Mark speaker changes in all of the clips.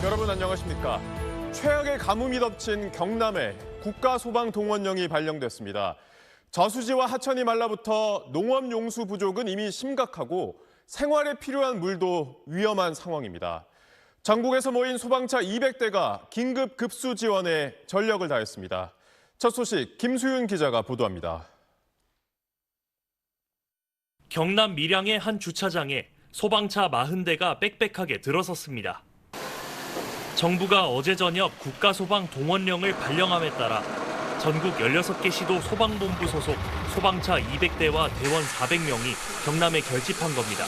Speaker 1: 여러분 안녕하십니까? 최악의 가뭄이 덮친 경남에 국가소방동원령이 발령됐습니다. 저수지와 하천이 말라붙어 농업용수 부족은 이미 심각하고 생활에 필요한 물도 위험한 상황입니다. 전국에서 모인 소방차 200대가 긴급 급수 지원에 전력을 다했습니다. 첫 소식 김수윤 기자가 보도합니다.
Speaker 2: 경남 밀양의 한 주차장에 소방차 40대가 빽빽하게 들어섰습니다. 정부가 어제 저녁 국가소방동원령을 발령함에 따라 전국 16개 시도 소방본부 소속 소방차 200대와 대원 400명이 경남에 결집한 겁니다.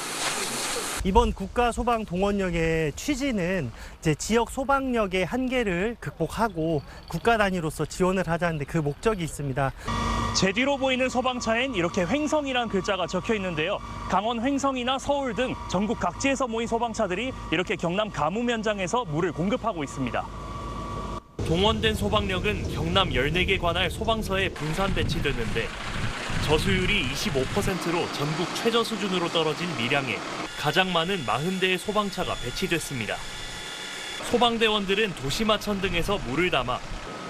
Speaker 3: 이번 국가소방동원령의 취지는 이제 지역 소방력의 한계를 극복하고 국가 단위로서 지원을 하자는데 그 목적이 있습니다.
Speaker 4: 제 뒤로 보이는 소방차엔 이렇게 횡성이란 글자가 적혀 있는데요. 강원 횡성이나 서울 등 전국 각지에서 모인 소방차들이 이렇게 경남 가뭄 현장에서 물을 공급하고 있습니다.
Speaker 2: 동원된 소방력은 경남 14개 관할 소방서에 분산 배치됐는데 저수율이 25%로 전국 최저 수준으로 떨어진 밀양에 가장 많은 40대의 소방차가 배치됐습니다. 소방대원들은 도시마천 등에서 물을 담아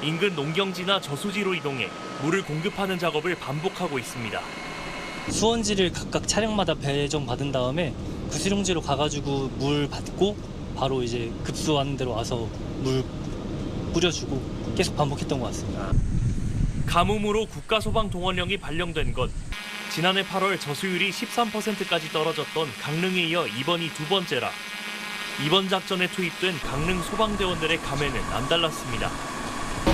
Speaker 2: 인근 농경지나 저수지로 이동해 물을 공급하는 작업을 반복하고 있습니다.
Speaker 5: 수원지를 각각 차량마다 배정받은 다음에 구수룡지로 가가지고 물 받고 바로 이제 급수하는 데로 와서 물 뿌려주고 계속 반복했던 것 같습니다.
Speaker 2: 가뭄으로 국가소방동원령이 발령된 건 지난해 8월 저수율이 13%까지 떨어졌던 강릉에 이어 이번이 두 번째라 이번 작전에 투입된 강릉 소방대원들의 감회는 안 달랐습니다.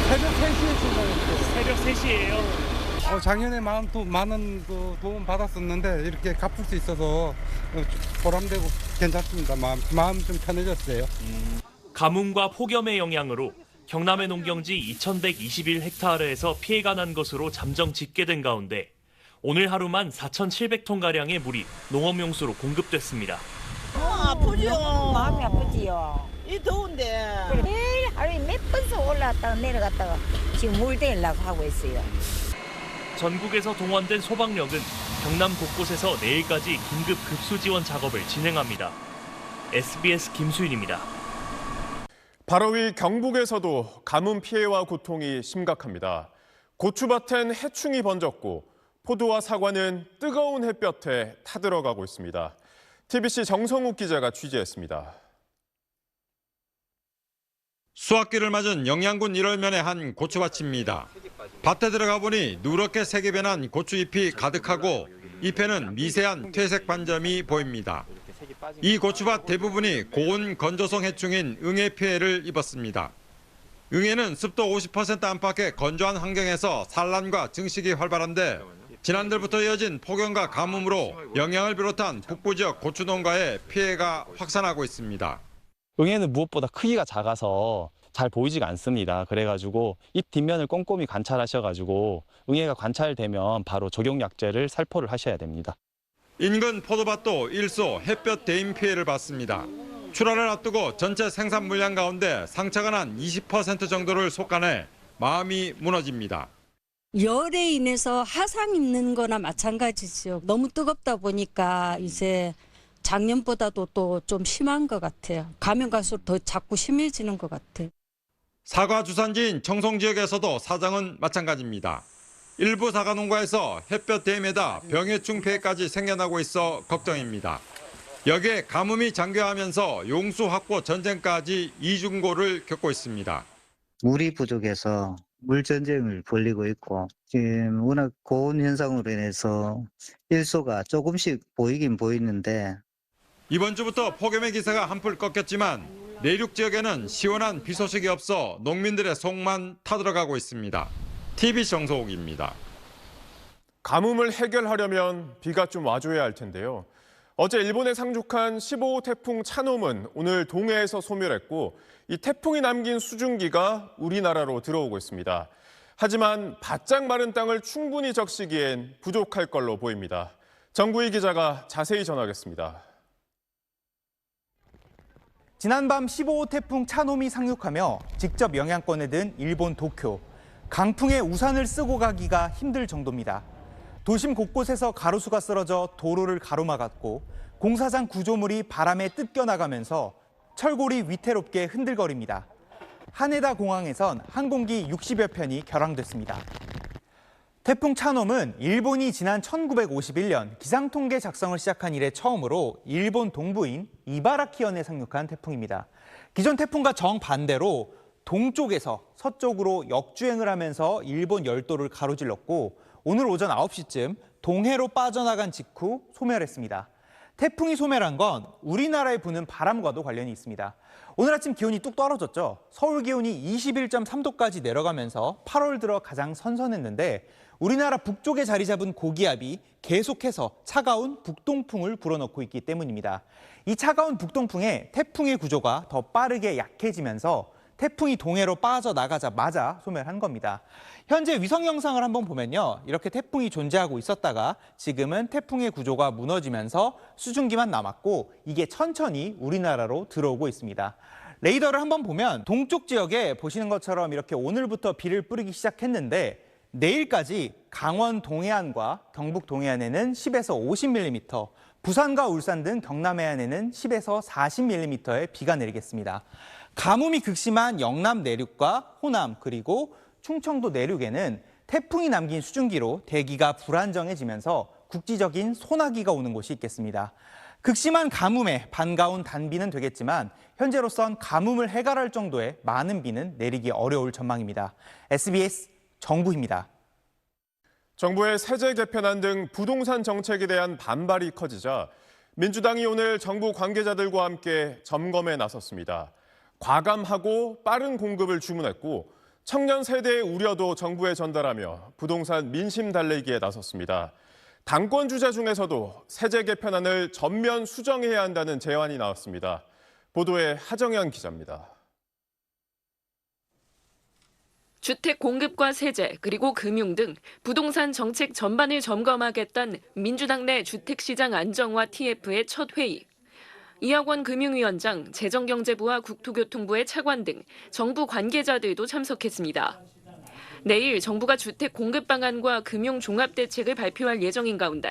Speaker 6: 새벽 3시에 출발했어요.
Speaker 2: 새벽 3시예요.
Speaker 6: 작년에 많은 도움 받았었는데 이렇게 갚을 수 있어서 보람되고 괜찮습니다. 마음 좀 편해졌어요.
Speaker 2: 가뭄과 폭염의 영향으로 경남의 농경지 2121헥타르에서 피해가 난 것으로 잠정 집계된 가운데 오늘 하루만 4,700톤가량의 물이 농업용수로 공급됐습니다.
Speaker 7: 아프죠.
Speaker 8: 마음이 아프지요.
Speaker 7: 이 더운데.
Speaker 8: 매일 하루에 몇 번씩 올라갔다가 내려갔다가 지금 물 대려고 하고 있어요.
Speaker 2: 전국에서 동원된 소방력은 경남 곳곳에서 내일까지 긴급 급수 지원 작업을 진행합니다. SBS 김수인입니다.
Speaker 1: 바로 위 경북에서도 가뭄 피해와 고통이 심각합니다. 고추밭엔 해충이 번졌고 포도와 사과는 뜨거운 햇볕에 타들어가고 있습니다. TBC 정성욱 기자가 취재했습니다.
Speaker 9: 수확기를 맞은 영양군 1월면의 한 고추밭입니다. 밭에 들어가 보니 누렇게 색이 변한 고추잎이 가득하고 잎에는 미세한 퇴색 반점이 보입니다. 이 고추밭 대부분이 고온 건조성 해충인 응애 피해를 입었습니다. 응애는 습도 50% 안팎의 건조한 환경에서 산란과 증식이 활발한데 지난달부터 이어진 폭염과 가뭄으로 영양을 비롯한 북부 지역 고추 농가에 피해가 확산하고 있습니다.
Speaker 10: 응애는 무엇보다 크기가 작아서 잘 보이지가 않습니다. 그래가지고 잎 뒷면을 꼼꼼히 관찰하셔가지고 응애가 관찰되면 바로 적용약제를 살포를 하셔야 됩니다.
Speaker 9: 인근 포도밭도 일소 햇볕 대임 피해를 받습니다. 출하를 앞두고 전체 생산 물량 가운데 상처가 난 20% 정도를 속아내 마음이 무너집니다.
Speaker 11: 열에 인해서 화상 입는 거나 마찬가지죠. 너무 뜨겁다 보니까 이제 작년보다도 또 좀 심한 것 같아요. 가면 갈수록 더 자꾸 심해지는 것 같아요.
Speaker 9: 사과 주산지인 청송 지역에서도 사정은 마찬가지입니다. 일부 사과 농가에서 햇볕 대임에다 병해충 피해까지 생겨나고 있어 걱정입니다. 여기에 가뭄이 장기화하면서 용수 확보 전쟁까지 이중고를 겪고 있습니다.
Speaker 12: 물이 부족해서 물 전쟁을 벌이고 있고 지금 워낙 고온 현상으로 인해서 일소가 조금씩 보이긴 보이는데
Speaker 9: 이번 주부터 폭염의 기세가 한풀 꺾였지만 내륙 지역에는 시원한 비 소식이 없어 농민들의 속만 타들어가고 있습니다. TBC 정서옥입니다.
Speaker 1: 가뭄을 해결하려면 비가 좀 와줘야 할 텐데요. 어제 일본에 상륙한 15호 태풍 차놈은 오늘 동해에서 소멸했고 이 태풍이 남긴 수증기가 우리나라로 들어오고 있습니다. 하지만 바짝 마른 땅을 충분히 적시기엔 부족할 걸로 보입니다. 정구희 기자가 자세히 전하겠습니다.
Speaker 13: 지난밤 15호 태풍 차놈이 상륙하며 직접 영향권에 든 일본 도쿄. 강풍에 우산을 쓰고 가기가 힘들 정도입니다. 도심 곳곳에서 가로수가 쓰러져 도로를 가로막았고 공사장 구조물이 바람에 뜯겨나가면서 철골이 위태롭게 흔들거립니다. 하네다 공항에선 항공기 60여 편이 결항됐습니다. 태풍 차놈은 일본이 지난 1951년 기상통계 작성을 시작한 이래 처음으로 일본 동부인 이바라키현에 상륙한 태풍입니다. 기존 태풍과 정반대로 동쪽에서 서쪽으로 역주행을 하면서 일본 열도를 가로질렀고 오늘 오전 9시쯤 동해로 빠져나간 직후 소멸했습니다. 태풍이 소멸한 건 우리나라에 부는 바람과도 관련이 있습니다. 오늘 아침 기온이 뚝 떨어졌죠. 서울 기온이 21.3도까지 내려가면서 8월 들어 가장 선선했는데 우리나라 북쪽에 자리 잡은 고기압이 계속해서 차가운 북동풍을 불어넣고 있기 때문입니다. 이 차가운 북동풍에 태풍의 구조가 더 빠르게 약해지면서 태풍이 동해로 빠져나가자마자 소멸한 겁니다. 현재 위성 영상을 한번 보면요. 이렇게 태풍이 존재하고 있었다가 지금은 태풍의 구조가 무너지면서 수증기만 남았고 이게 천천히 우리나라로 들어오고 있습니다. 레이더를 한번 보면 동쪽 지역에 보시는 것처럼 이렇게 오늘부터 비를 뿌리기 시작했는데 내일까지 강원 동해안과 경북 동해안에는 10에서 50mm, 부산과 울산 등 경남 해안에는 10에서 40mm의 비가 내리겠습니다. 가뭄이 극심한 영남 내륙과 호남 그리고 충청도 내륙에는 태풍이 남긴 수증기로 대기가 불안정해지면서 국지적인 소나기가 오는 곳이 있겠습니다. 극심한 가뭄에 반가운 단비는 되겠지만 현재로선 가뭄을 해결할 정도의 많은 비는 내리기 어려울 전망입니다. SBS 정부입니다.
Speaker 1: 정부의 세제 개편안 등 부동산 정책에 대한 반발이 커지자 민주당이 오늘 정부 관계자들과 함께 점검에 나섰습니다. 과감하고 빠른 공급을 주문했고 청년 세대의 우려도 정부에 전달하며 부동산 민심 달래기에 나섰습니다. 당권 주자 중에서도 세제 개편안을 전면 수정해야 한다는 제안이 나왔습니다. 보도에 하정현 기자입니다.
Speaker 14: 주택 공급과 세제 그리고 금융 등 부동산 정책 전반을 점검하겠다는 민주당 내 주택시장 안정화 TF의 첫 회의. 이학원 금융위원장, 재정경제부와 국토교통부의 차관 등 정부 관계자들도 참석했습니다. 내일 정부가 주택 공급 방안과 금융 종합 대책을 발표할 예정인 가운데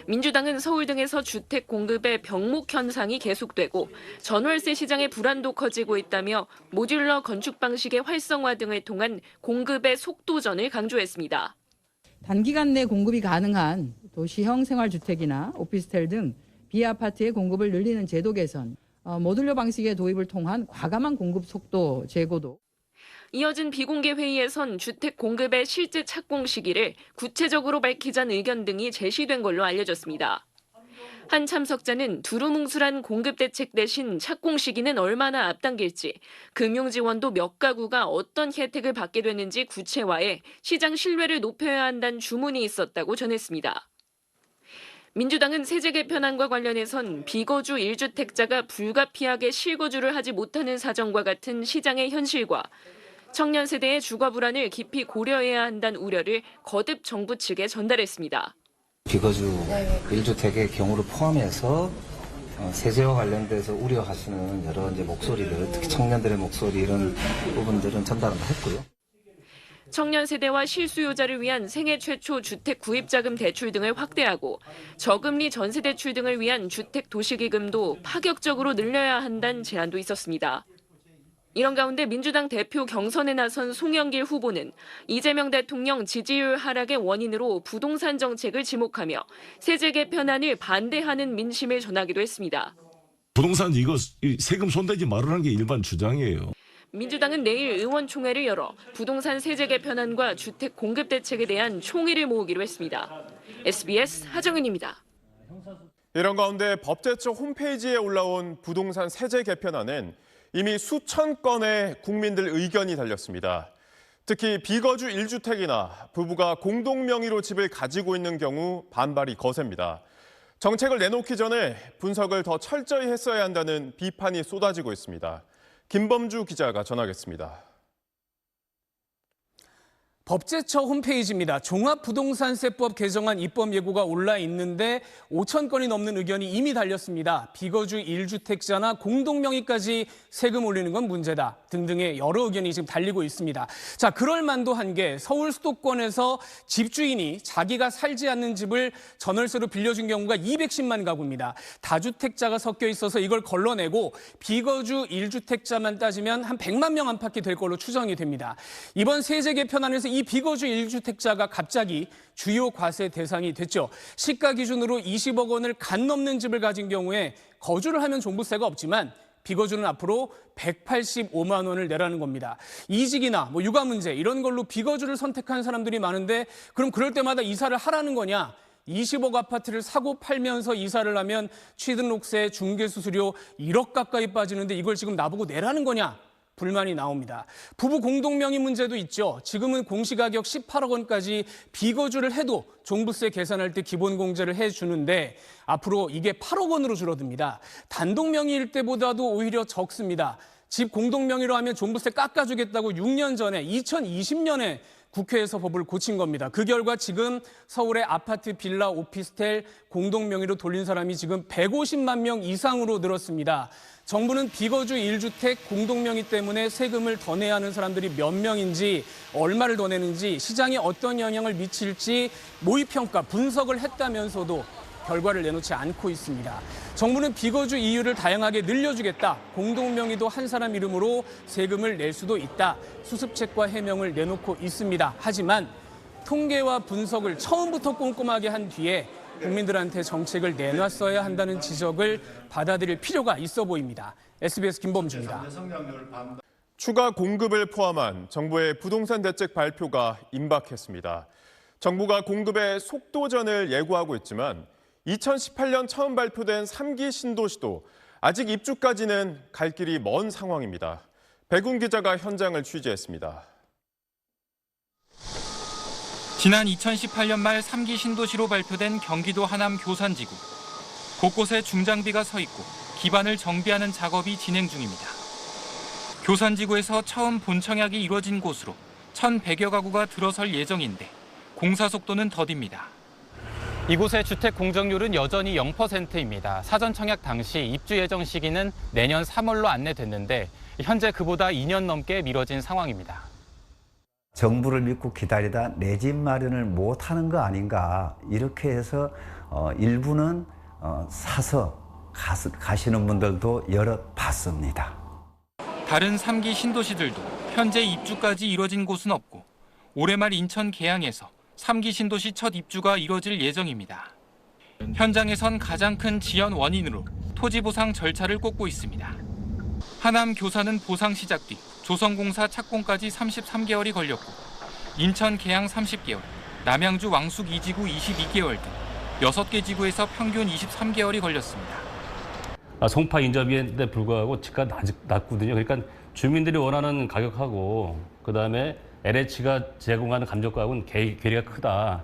Speaker 14: 민주당은 서울 등에서 주택 공급의 병목 현상이 계속되고 전월세 시장의 불안도 커지고 있다며 모듈러 건축 방식의 활성화 등을 통한 공급의 속도전을 강조했습니다.
Speaker 15: 단기간 내 공급이 가능한 도시형 생활주택이나 오피스텔 등 비아파트의 공급을 늘리는 제도 개선, 모듈러 방식의 도입을 통한 과감한 공급 속도 제고도.
Speaker 14: 이어진 비공개 회의에선 주택 공급의 실제 착공 시기를 구체적으로 밝히자는 의견 등이 제시된 걸로 알려졌습니다. 한 참석자는 두루뭉술한 공급 대책 대신 착공 시기는 얼마나 앞당길지, 금융 지원도 몇 가구가 어떤 혜택을 받게 되는지 구체화해 시장 신뢰를 높여야 한다는 주문이 있었다고 전했습니다. 민주당은 세제 개편안과 관련해선 비거주 1주택자가 불가피하게 실거주를 하지 못하는 사정과 같은 시장의 현실과 청년 세대의 주거 불안을 깊이 고려해야 한다는 우려를 거듭 정부 측에 전달했습니다.
Speaker 16: 비거주 1주택의 경우를 포함해서 세제와 관련돼서 우려하시는 여러 목소리들, 특히 청년들의 목소리 이런 부분들은 전달을 했고요.
Speaker 14: 청년 세대와 실수요자를 위한 생애 최초 주택 구입자금 대출 등을 확대하고 저금리 전세 대출 등을 위한 주택 도시기금도 파격적으로 늘려야 한다는 제안도 있었습니다. 이런 가운데 민주당 대표 경선에 나선 송영길 후보는 이재명 대통령 지지율 하락의 원인으로 부동산 정책을 지목하며 세제 개편안을 반대하는 민심을 전하기도 했습니다.
Speaker 17: 부동산 이거 세금 손대지 말으라는 게 일반 주장이에요.
Speaker 14: 민주당은 내일 의원총회를 열어 부동산 세제 개편안과 주택 공급 대책에 대한 총의를 모으기로 했습니다. SBS 하정은입니다.
Speaker 1: 이런 가운데 법제처 홈페이지에 올라온 부동산 세제 개편안은 이미 수천 건의 국민들 의견이 달렸습니다. 특히 비거주 1주택이나 부부가 공동 명의로 집을 가지고 있는 경우 반발이 거셉니다. 정책을 내놓기 전에 분석을 더 철저히 했어야 한다는 비판이 쏟아지고 있습니다. 김범주 기자가 전하겠습니다.
Speaker 18: 법제처 홈페이지입니다. 종합부동산세법 개정안 입법 예고가 올라 있는데 5천 건이 넘는 의견이 이미 달렸습니다. 비거주 1주택자나 공동명의까지 세금 올리는 건 문제다 등등의 여러 의견이 지금 달리고 있습니다. 자, 그럴 만도 한 게 서울 수도권에서 집주인이 자기가 살지 않는 집을 전월세로 빌려준 경우가 210만 가구입니다. 다주택자가 섞여 있어서 이걸 걸러내고 비거주 1주택자만 따지면 한 100만 명 안팎이 될 걸로 추정이 됩니다. 이번 세제 개편안에서 이 비거주 1주택자가 갑자기 주요 과세 대상이 됐죠. 시가 기준으로 20억 원을 간 넘는 집을 가진 경우에 거주를 하면 종부세가 없지만 비거주는 앞으로 185만 원을 내라는 겁니다. 이직이나 육아 문제 이런 걸로 비거주를 선택한 사람들이 많은데 그럼 그럴 때마다 이사를 하라는 거냐? 20억 아파트를 사고 팔면서 이사를 하면 취등록세, 중개수수료 1억 가까이 빠지는데 이걸 지금 나보고 내라는 거냐? 불만이 나옵니다. 부부 공동명의 문제도 있죠. 지금은 공시가격 18억 원까지 비거주를 해도 종부세 계산할 때 기본공제를 해주는데 앞으로 이게 8억 원으로 줄어듭니다. 단독명의일 때보다도 오히려 적습니다. 집 공동명의로 하면 종부세 깎아주겠다고 6년 전에 2020년에 국회에서 법을 고친 겁니다. 그 결과 지금 서울의 아파트, 빌라, 오피스텔 공동명의로 돌린 사람이 지금 150만 명 이상으로 늘었습니다. 정부는 비거주 1주택 공동명의 때문에 세금을 더 내야 하는 사람들이 몇 명인지, 얼마를 더 내는지, 시장에 어떤 영향을 미칠지 모의평가, 분석을 했다면서도 결과를 내놓지 않고 있습니다. 정부는 비거주 이유를 다양하게 늘려주겠다. 공동명의도 한 사람 이름으로 세금을 낼 수도 있다. 수습책과 해명을 내놓고 있습니다. 하지만 통계와 분석을 처음부터 꼼꼼하게 한 뒤에 국민들한테 정책을 내놨어야 한다는 지적을 받아들일 필요가 있어 보입니다. SBS 김범주입니다.
Speaker 1: 추가 공급을 포함한 정부의 부동산 대책 발표가 임박했습니다. 정부가 공급의 속도전을 예고하고 있지만 2018년 처음 발표된 3기 신도시도 아직 입주까지는 갈 길이 먼 상황입니다. 백운 기자가 현장을 취재했습니다.
Speaker 19: 지난 2018년 말 3기 신도시로 발표된 경기도 하남 교산지구. 곳곳에 중장비가 서 있고 기반을 정비하는 작업이 진행 중입니다. 교산지구에서 처음 본청약이 이뤄진 곳으로 1,100여 가구가 들어설 예정인데 공사 속도는 더딥니다.
Speaker 20: 이곳의 주택 공정률은 여전히 0%입니다. 사전 청약 당시 입주 예정 시기는 내년 3월로 안내됐는데 현재 그보다 2년 넘게 미뤄진 상황입니다.
Speaker 21: 정부를 믿고 기다리다 내 집 마련을 못하는 거 아닌가 이렇게 해서 일부는 사서 가시는 분들도 여럿 봤습니다.
Speaker 19: 다른 3기 신도시들도 현재 입주까지 이뤄진 곳은 없고 올해 말 인천 계양에서 3기 신도시 첫 입주가 이뤄질 예정입니다. 현장에선 가장 큰 지연 원인으로 토지 보상 절차를 꼽고 있습니다. 하남 교산은 보상 시작 뒤 조성공사 착공까지 33개월이 걸렸고 인천 계양 30개월, 남양주 왕숙 2지구 22개월 등 6개 지구에서 평균 23개월이 걸렸습니다.
Speaker 22: 송파 인접인데 불구하고 집가 낮거든요. 그러니까 주민들이 원하는 가격하고 그다음에 LH가 제공하는 감정가하고는 괴리가 크다.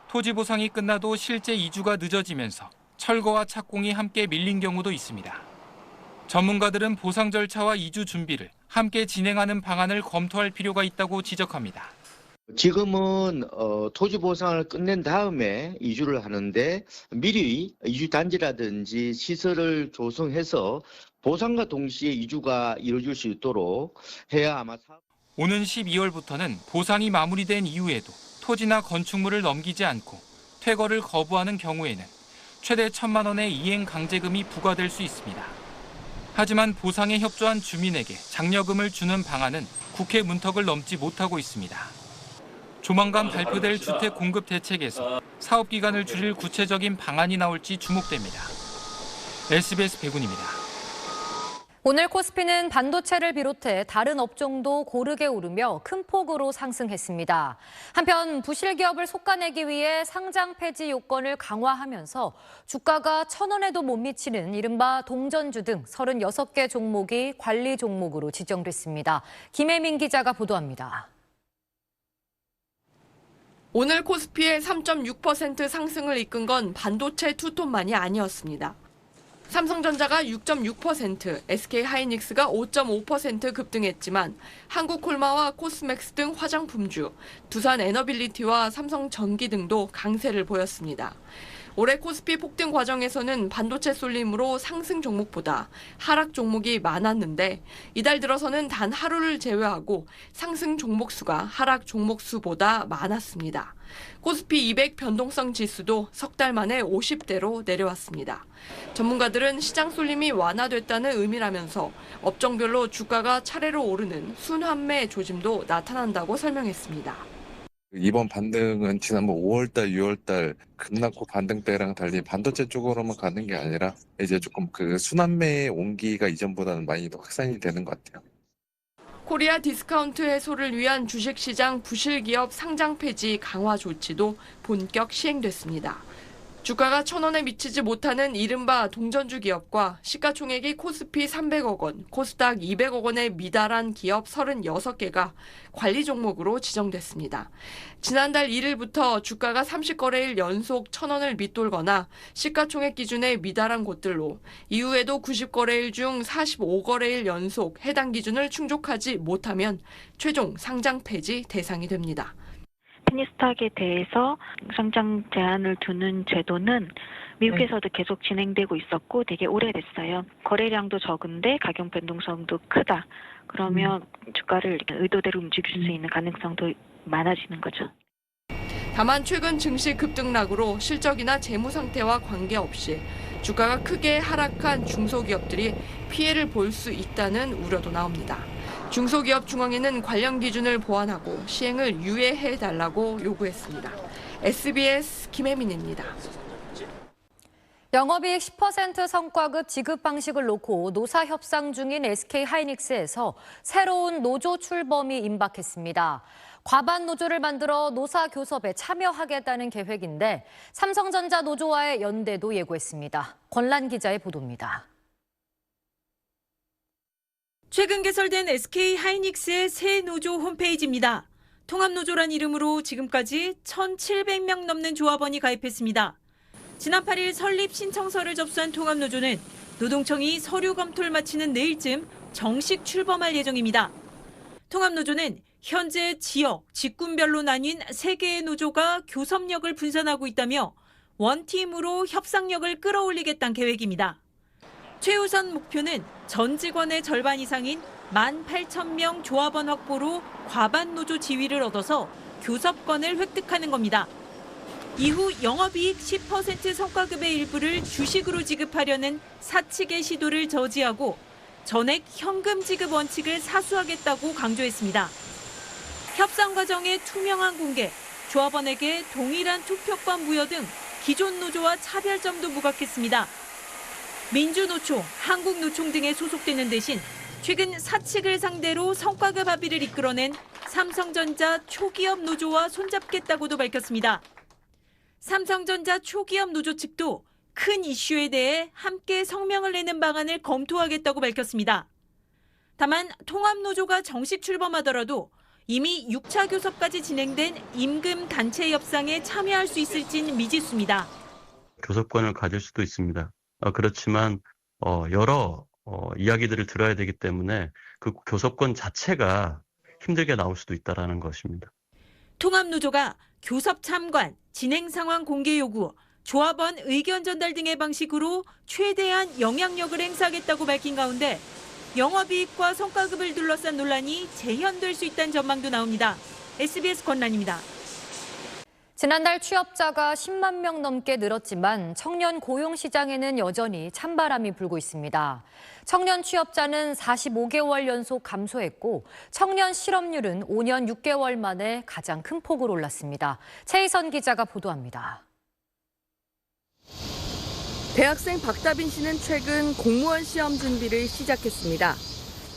Speaker 19: 토지 보상이 끝나도 실제 이주가 늦어지면서 철거와 착공이 함께 밀린 경우도 있습니다. 전문가들은 보상 절차와 이주 준비를 함께 진행하는 방안을 검토할 필요가 있다고 지적합니다.
Speaker 23: 지금은 토지 보상을 끝낸 다음에 이주를 하는데 미리 이주 단지라든지 시설을 조성해서 보상과 동시에 이주가 이루어질 수 있도록 해야 아마
Speaker 19: 오는 12월부터는 보상이 마무리된 이후에도 토지나 건축물을 넘기지 않고 퇴거를 거부하는 경우에는 최대 1,000만 원의 이행 강제금이 부과될 수 있습니다. 하지만 보상에 협조한 주민에게 장려금을 주는 방안은 국회 문턱을 넘지 못하고 있습니다. 조만간 발표될 주택 공급 대책에서 사업 기간을 줄일 구체적인 방안이 나올지 주목됩니다. SBS 백운입니다.
Speaker 24: 오늘 코스피는 반도체를 비롯해 다른 업종도 고르게 오르며 큰 폭으로 상승했습니다. 한편 부실 기업을 솎아내기 위해 상장 폐지 요건을 강화하면서 주가가 1,000원에도 못 미치는 이른바 동전주 등 36개 종목이 관리 종목으로 지정됐습니다. 김혜민 기자가 보도합니다.
Speaker 25: 오늘 코스피의 3.6% 상승을 이끈 건 반도체 투톱만이 아니었습니다.
Speaker 3: 삼성전자가 6.6%, SK하이닉스가 5.5% 급등했지만 한국콜마와 코스맥스 등 화장품주, 두산에너빌리티와 삼성전기 등도 강세를 보였습니다. 올해 코스피 폭등 과정에서는 반도체 쏠림으로 상승 종목보다 하락 종목이 많았는데 이달 들어서는 단 하루를 제외하고 상승 종목 수가 하락 종목 수보다 많았습니다. 코스피 200 변동성 지수도 석 달 만에 50대로 내려왔습니다. 전문가들은 시장 쏠림이 완화됐다는 의미라면서 업종별로 주가가 차례로 오르는 순환매 조짐도 나타난다고 설명했습니다.
Speaker 4: 이번 반등은 지난번 5월달, 6월달 급락후 반등 때랑 달리 반도체 쪽으로만 가는 게 아니라 이제 조금 그 순환매의 온기가 이전보다는 많이 더 확산이 되는 것 같아요.
Speaker 3: 코리아 디스카운트 해소를 위한 주식시장 부실기업 상장 폐지 강화 조치도 본격 시행됐습니다. 주가가 1,000원에 미치지 못하는 이른바 동전주 기업과 시가총액이 코스피 300억 원, 코스닥 200억 원에 미달한 기업 36개가 관리 종목으로 지정됐습니다. 지난달 1일부터 주가가 30거래일 연속 1,000원을 밑돌거나 시가총액 기준에 미달한 곳들로 이후에도 90거래일 중 45거래일 연속 해당 기준을 충족하지 못하면 최종 상장 폐지 대상이 됩니다.
Speaker 5: 페니스탁에 대해서 상장 제한을 두는 제도는 미국에서도 계속 진행되고 있었고 되게 오래됐어요. 거래량도 적은데 가격 변동성도 크다. 그러면 주가를 의도대로 움직일 수 있는 가능성도 많아지는 거죠.
Speaker 3: 다만 최근 증시 급등락으로 실적이나 재무 상태와 관계없이 주가가 크게 하락한 중소기업들이 피해를 볼 수 있다는 우려도 나옵니다. 중소기업 중앙회는 관련 기준을 보완하고 시행을 유예해달라고 요구했습니다. SBS 김혜민입니다.
Speaker 24: 영업이익 10% 성과급 지급 방식을 놓고 노사 협상 중인 SK하이닉스에서 새로운 노조 출범이 임박했습니다. 과반 노조를 만들어 노사 교섭에 참여하겠다는 계획인데 삼성전자 노조와의 연대도 예고했습니다. 권란 기자의 보도입니다.
Speaker 6: 최근 개설된 SK하이닉스의 새 노조 홈페이지입니다. 통합노조란 이름으로 지금까지 1,700명 넘는 조합원이 가입했습니다. 지난 8일 설립 신청서를 접수한 통합노조는 노동청이 서류 검토를 마치는 내일쯤 정식 출범할 예정입니다. 통합노조는 현재 지역, 직군별로 나뉜 3개의 노조가 교섭력을 분산하고 있다며 원팀으로 협상력을 끌어올리겠다는 계획입니다. 최우선 목표는 전 직원의 절반 이상인 18,000명 조합원 확보로 과반 노조 지위를 얻어서 교섭권을 획득하는 겁니다. 이후 영업이익 10% 성과급의 일부를 주식으로 지급하려는 사측의 시도를 저지하고 전액 현금 지급 원칙을 사수하겠다고 강조했습니다. 협상 과정의 투명한 공개, 조합원에게 동일한 투표권 부여 등 기존 노조와 차별점도 부각했습니다. 민주노총, 한국노총 등에 소속되는 대신 최근 사측을 상대로 성과급 합의를 이끌어낸 삼성전자 초기업 노조와 손잡겠다고도 밝혔습니다. 삼성전자 초기업 노조 측도 큰 이슈에 대해 함께 성명을 내는 방안을 검토하겠다고 밝혔습니다. 다만 통합노조가 정식 출범하더라도 이미 6차 교섭까지 진행된 임금 단체 협상에 참여할 수 있을진 미지수입니다.
Speaker 25: 교섭권을 가질 수도 있습니다. 그렇지만 여러 이야기들을 들어야 되기 때문에 그 교섭권 자체가 힘들게 나올 수도 있다는 것입니다.
Speaker 6: 통합노조가 교섭 참관, 진행 상황 공개 요구, 조합원 의견 전달 등의 방식으로 최대한 영향력을 행사하겠다고 밝힌 가운데 영업이익과 성과급을 둘러싼 논란이 재현될 수 있다는 전망도 나옵니다. SBS 권란입니다.
Speaker 24: 지난달 취업자가 10만 명 넘게 늘었지만 청년 고용 시장에는 여전히 찬바람이 불고 있습니다. 청년 취업자는 45개월 연속 감소했고 청년 실업률은 5년 6개월 만에 가장 큰 폭으로 올랐습니다. 최희선 기자가 보도합니다.
Speaker 26: 대학생 박다빈 씨는 최근 공무원 시험 준비를 시작했습니다.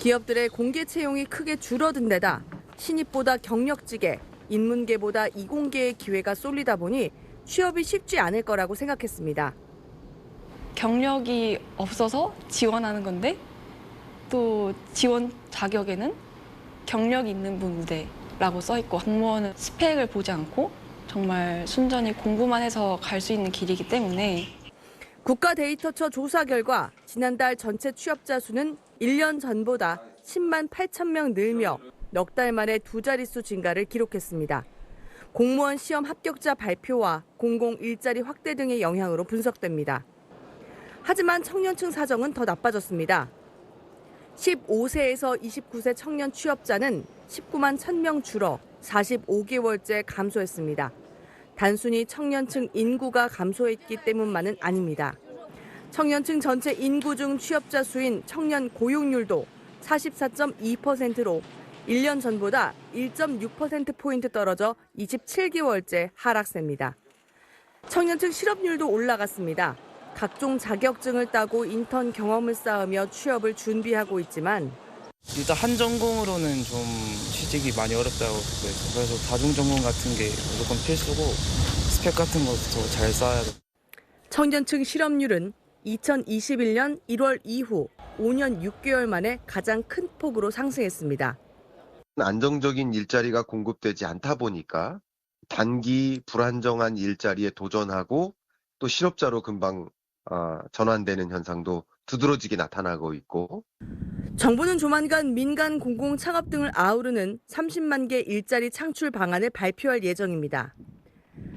Speaker 26: 기업들의 공개 채용이 크게 줄어든 데다 신입보다 경력직에 인문계보다 이공계의 기회가 쏠리다 보니 취업이 쉽지 않을 거라고 생각했습니다.
Speaker 27: 경력이 없어서 지원하는 건데 또 지원 자격에는 경력이 있는 분 무대라고 써있고 공무원은 스펙을 보지 않고 정말 순전히 공부만 해서 갈 수 있는 길이기 때문에
Speaker 26: 국가데이터처 조사 결과 지난달 전체 취업자 수는 1년 전보다 10만 8천 명 늘며 넉 달 만에 두 자릿수 증가를 기록했습니다. 공무원 시험 합격자 발표와 공공 일자리 확대 등의 영향으로 분석됩니다. 하지만 청년층 사정은 더 나빠졌습니다. 15세에서 29세 청년 취업자는 19만 1,000명 줄어 45개월째 감소했습니다. 단순히 청년층 인구가 감소했기 때문만은 아닙니다. 청년층 전체 인구 중 취업자 수인 청년 고용률도 44.2%로 1년 전보다 1.6%포인트 떨어져 27개월째 하락세입니다. 청년층 실업률도 올라갔습니다. 각종 자격증을 따고 인턴 경험을 쌓으며 취업을 준비하고 있지만
Speaker 2: 일단 한 전공으로는 좀 취직이 많이 어렵다고 듣고 있어요. 그래서 다중 전공 같은 게 무조건 필수고 스펙 같은 것도 잘 쌓아야 돼요.
Speaker 26: 청년층 실업률은 2021년 1월 이후 5년 6개월 만에 가장 큰 폭으로 상승했습니다.
Speaker 7: 안정적인 일자리가 공급되지 않다 보니까 단기 불안정한 일자리에 도전하고 또 실업자로 금방 전환되는 현상도 두드러지게 나타나고 있고
Speaker 26: 정부는 조만간 민간 공공 창업 등을 아우르는 30만 개 일자리 창출 방안을 발표할 예정입니다.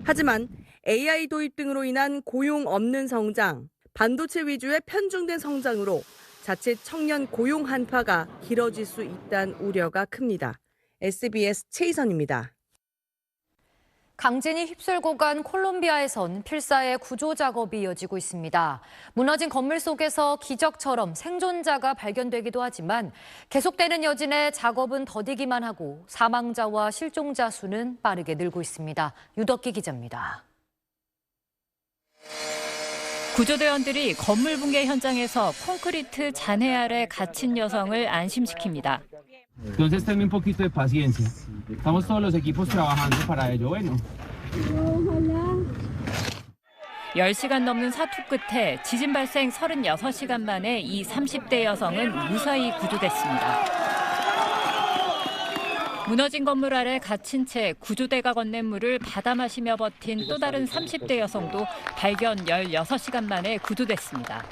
Speaker 26: 하지만 AI 도입 등으로 인한 고용 없는 성장, 반도체 위주의 편중된 성장으로 자칫 청년 고용 한파가 길어질 수 있다는 우려가 큽니다. SBS 최희선입니다.
Speaker 24: 강진이 휩쓸고 간 콜롬비아에선 필사의 구조 작업이 이어지고 있습니다. 무너진 건물 속에서 기적처럼 생존자가 발견되기도 하지만 계속되는 여진에 작업은 더디기만 하고 사망자와 실종자 수는 빠르게 늘고 있습니다. 유덕기 기자입니다.
Speaker 8: 구조대원들이 건물 붕괴 현장에서 콘크리트 잔해 아래 갇힌 여성을 안심시킵니다.
Speaker 9: Entonces tenme un poquito de paciencia. Estamos todos los equipos trabajando para ello. Bueno.
Speaker 8: 10시간 넘는 사투 끝에 지진 발생 36시간 만에 이 30대 여성은 무사히 구조됐습니다. 무너진 건물 아래 갇힌 채 구조대가 건넨 물을 받아 마시며 버틴 또 다른 30대 여성도 발견 16시간 만에 구조됐습니다.